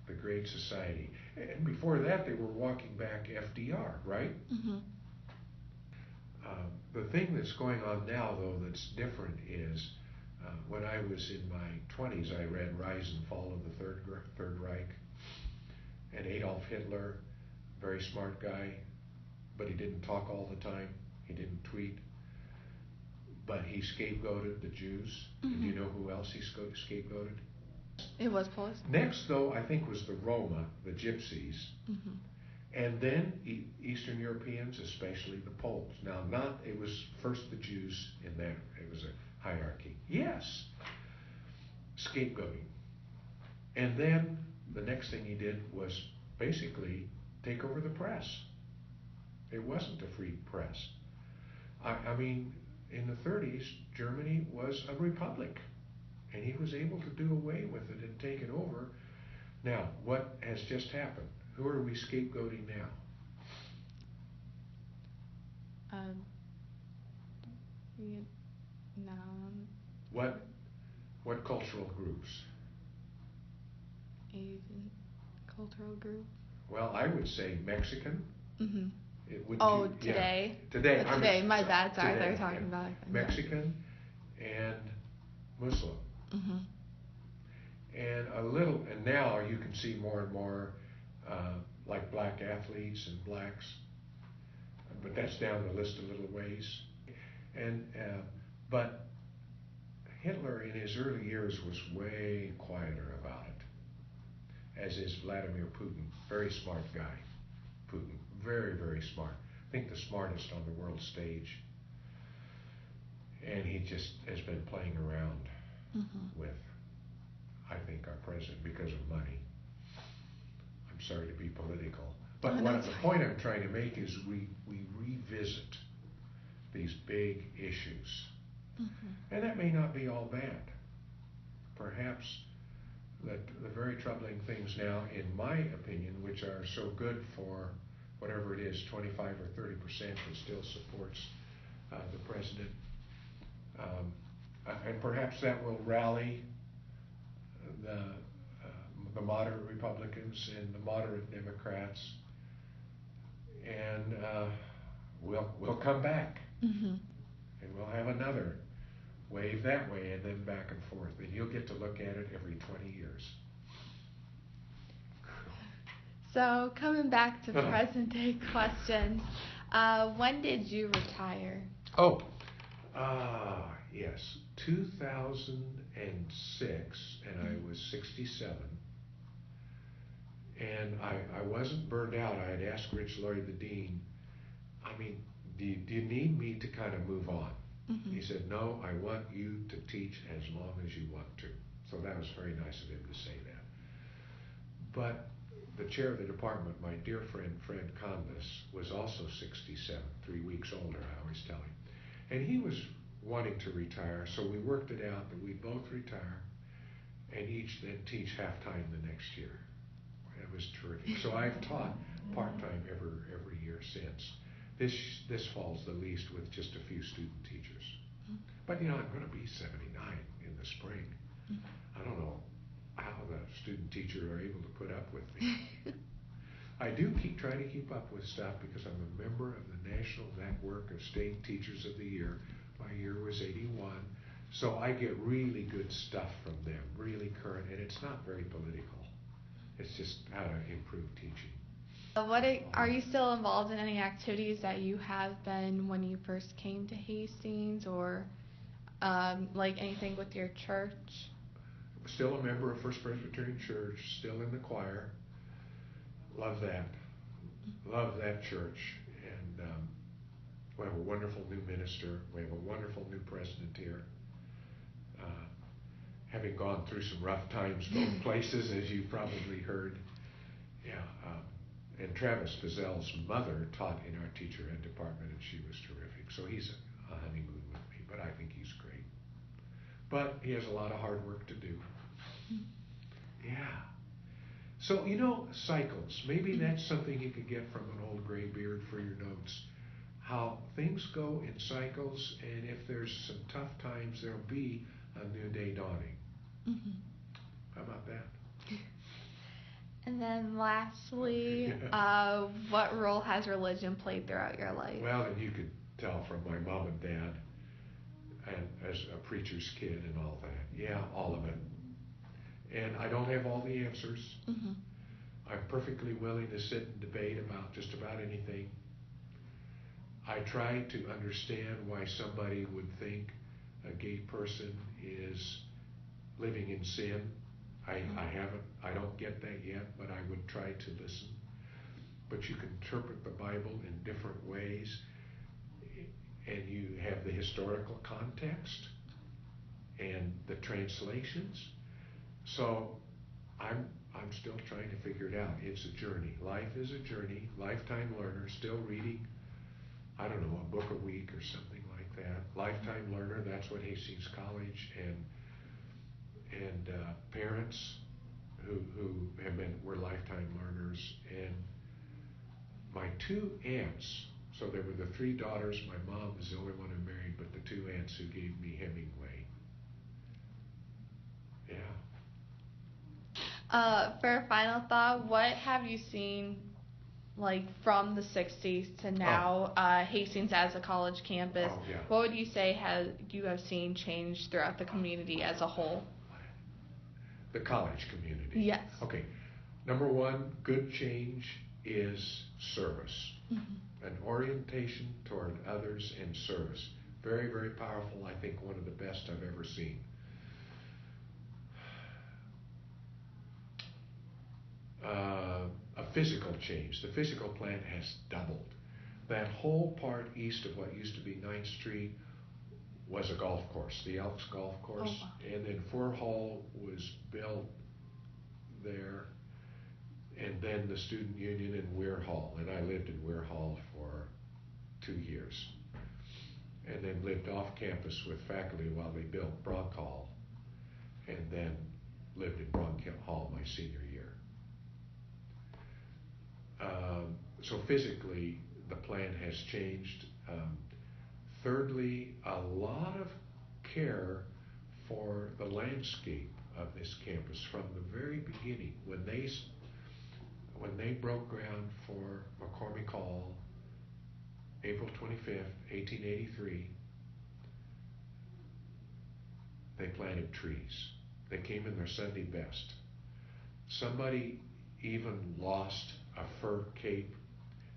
the Great Society. And before that, they were walking back FDR, right? Mm-hmm. The thing that's going on now, though, that's different is when I was in my 20s, I read Rise and Fall of the Third Reich. And Adolf Hitler, very smart guy, but he didn't talk all the time. He didn't tweet. But he scapegoated the Jews. Mm-hmm. And do you know who else he scapegoated? It was Polish. Next, though, I think was the Roma, the Gypsies. Mm-hmm. And then Eastern Europeans, especially the Poles. Now, it was first the Jews in there. It was a hierarchy. Yes, scapegoating. And then the next thing he did was basically take over the press. It wasn't a free press. I mean, in the 30s, Germany was a republic. And he was able to do away with it and take it over. Now, what has just happened? Who are we scapegoating now? What cultural groups? Asian cultural group. Well, I would say Mexican. Mm-hmm. Today. Yeah. Today. My bad. Sorry, today, they were talking about Mexican and Muslim. Mm-hmm. And now you can see more and more like black athletes and blacks, but that's down the list a little ways. But Hitler in his early years was way quieter about it, as is Vladimir Putin. Very smart guy, Putin. Very, very smart. I think the smartest on the world stage. And he just has been playing around with, I think, our president because of money. I'm sorry to be political. But the point I'm trying to make is we revisit these big issues. Mm-hmm. And that may not be all bad. Perhaps the very troubling things now, in my opinion, which are so good for whatever it is, 25 or 30% that still supports the president, and perhaps that will rally the moderate Republicans and the moderate Democrats, and we'll come back, and we'll have another wave that way, and then back and forth, and you'll get to look at it every 20 years. So coming back to present day questions, when did you retire? Yes, 2006, and I was 67. And I wasn't burned out. I had asked Rich Lloyd, the dean, I mean, do you need me to kind of move on? Mm-hmm. He said, no, I want you to teach as long as you want to. So that was very nice of him to say that. But the chair of the department, my dear friend Fred Condas, was also 67, 3 weeks older, I always tell him. And he was wanting to retire, so we worked it out that we'd both retire and each then teach half-time the next year. It was terrific. So I've taught part-time every year since. This falls the least with just a few student teachers. But I'm going to be 79 in the spring. I don't know how the student teachers are able to put up with me. I do try to keep up with stuff because I'm a member of the National Network of State Teachers of the Year. My year was 81. So I get really good stuff from them, really current, and it's not very political. It's just how to improve teaching. Are you still involved in any activities that you have been when you first came to Hastings, or Like anything with your church? Still a member of First Presbyterian Church, still in the choir. Love that. Love that church. And we have a wonderful new minister. We have a wonderful new president here. Having gone through some rough times both places, as you probably heard. Yeah. And Travis Fizel's mother taught in our teacher ed department, and she was terrific. So he's a honeymoon with me, but I think he's great. But he has a lot of hard work to do. Yeah. So, cycles. Maybe that's something you could get from an old gray beard for your notes. How things go in cycles, and if there's some tough times, there'll be a new day dawning. Mm-hmm. How about that? And then lastly, what role has religion played throughout your life? Well, and you could tell from my mom and dad, and as a preacher's kid and all that. Yeah, all of it. And I don't have all the answers. Mm-hmm. I'm perfectly willing to sit and debate about just about anything. I try to understand why somebody would think a gay person is living in sin. I don't get that yet, but I would try to listen. But you can interpret the Bible in different ways, and you have the historical context and the translations. So I'm still trying to figure it out. It's a journey. Life is a journey. Lifetime learner, still reading, I don't know, a book a week or something like that. Lifetime learner, that's what Hastings College and parents who were lifetime learners. And my two aunts, so there were the three daughters, my mom was the only one who married, but the two aunts who gave me Hemingway. Yeah. For a final thought, what have you seen, like, from the 60s to now, Hastings as a college campus? Oh, yeah. What would you say you have seen change throughout the community as a whole? The college community? Yes. Okay. Number one, good change is service. Mm-hmm. An orientation toward others and service. Very, very powerful. I think one of the best I've ever seen. A physical change. The physical plant has doubled. That whole part east of what used to be 9th Street was a golf course, the Elks Golf Course. Oh, wow. And then Ford Hall was built there, and then the Student Union in Weir Hall. And I lived in Weir Hall for 2 years. And then lived off campus with faculty while they built Bronk Hall, and then lived in Bronk Hall my senior year. So physically, the plan has changed. Thirdly, a lot of care for the landscape of this campus from the very beginning. When they broke ground for McCormick Hall, April 25th, 1883, they planted trees. They came in their Sunday best. Somebody even lost a fur cape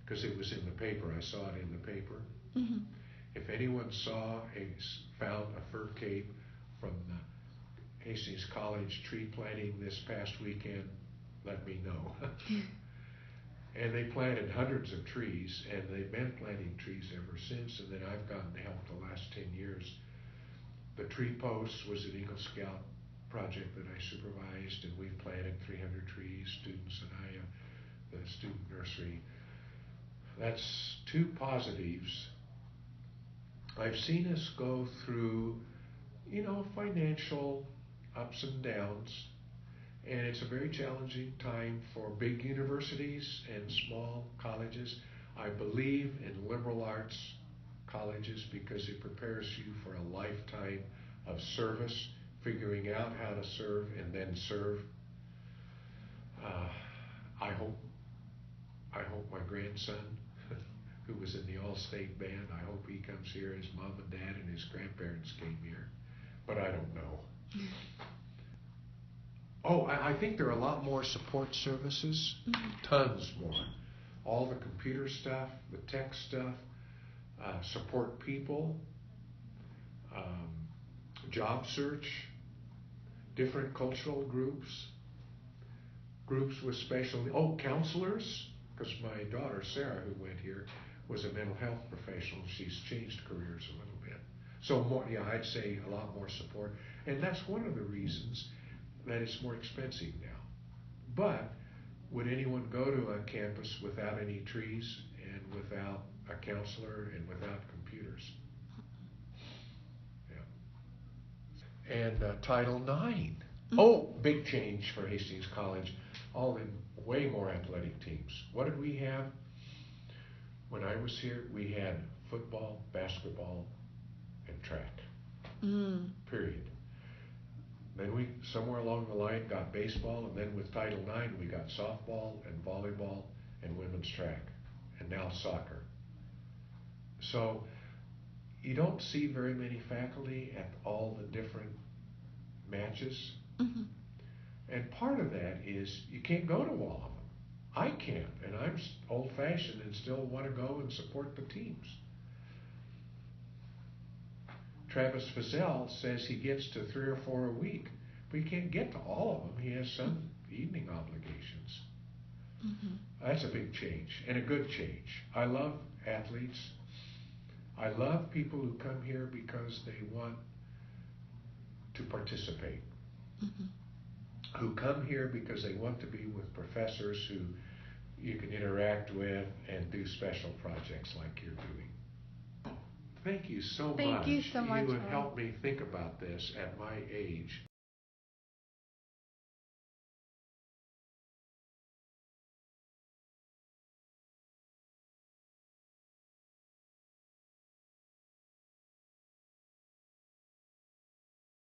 because it was in the paper. I saw it in the paper. Mm-hmm. If anyone found a fur cape from the Hastings College tree planting this past weekend, let me know. And they planted hundreds of trees, and they've been planting trees ever since. And then I've gotten help the last 10 years. The tree post was an Eagle Scout project that I supervised, and we've planted 300 trees, students and I, the student nursery. That's two positives. I've seen us go through, financial ups and downs, and it's a very challenging time for big universities and small colleges. I believe in liberal arts colleges because it prepares you for a lifetime of service, figuring out how to serve and then serve. I hope my grandson, who was in the all-state band, I hope he comes here. His mom and dad and his grandparents came here, but I don't know. Oh, I think there are a lot more support services, tons more. All the computer stuff, the tech stuff, support people. job search, different cultural groups, groups with special, counselors, because my daughter Sarah, who went here, was a mental health professional. She's changed careers a little bit. So more, I'd say a lot more support. And that's one of the reasons that it's more expensive now. But would anyone go to a campus without any trees and without a counselor and without computers? Yeah. And Title IX. Oh, big change for Hastings College. All in way more athletic teams. What did we have? When I was here, we had football, basketball, and track. Period. Then we, somewhere along the line, got baseball, and then with Title IX, we got softball and volleyball and women's track, and now soccer. So you don't see very many faculty at all the different matches. And part of that is you can't go to all of them. I can't, and I'm old-fashioned and still want to go and support the teams. Travis Fizzell says he gets to 3 or 4 a week, but he can't get to all of them. He has some evening obligations. That's a big change, and a good change. I love athletes. I love people who come here because they want to participate. Who come here because they want to be with professors who you can interact with and do special projects like you're doing. Thank you so much. Thank you so much. You have helped me think about this at my age.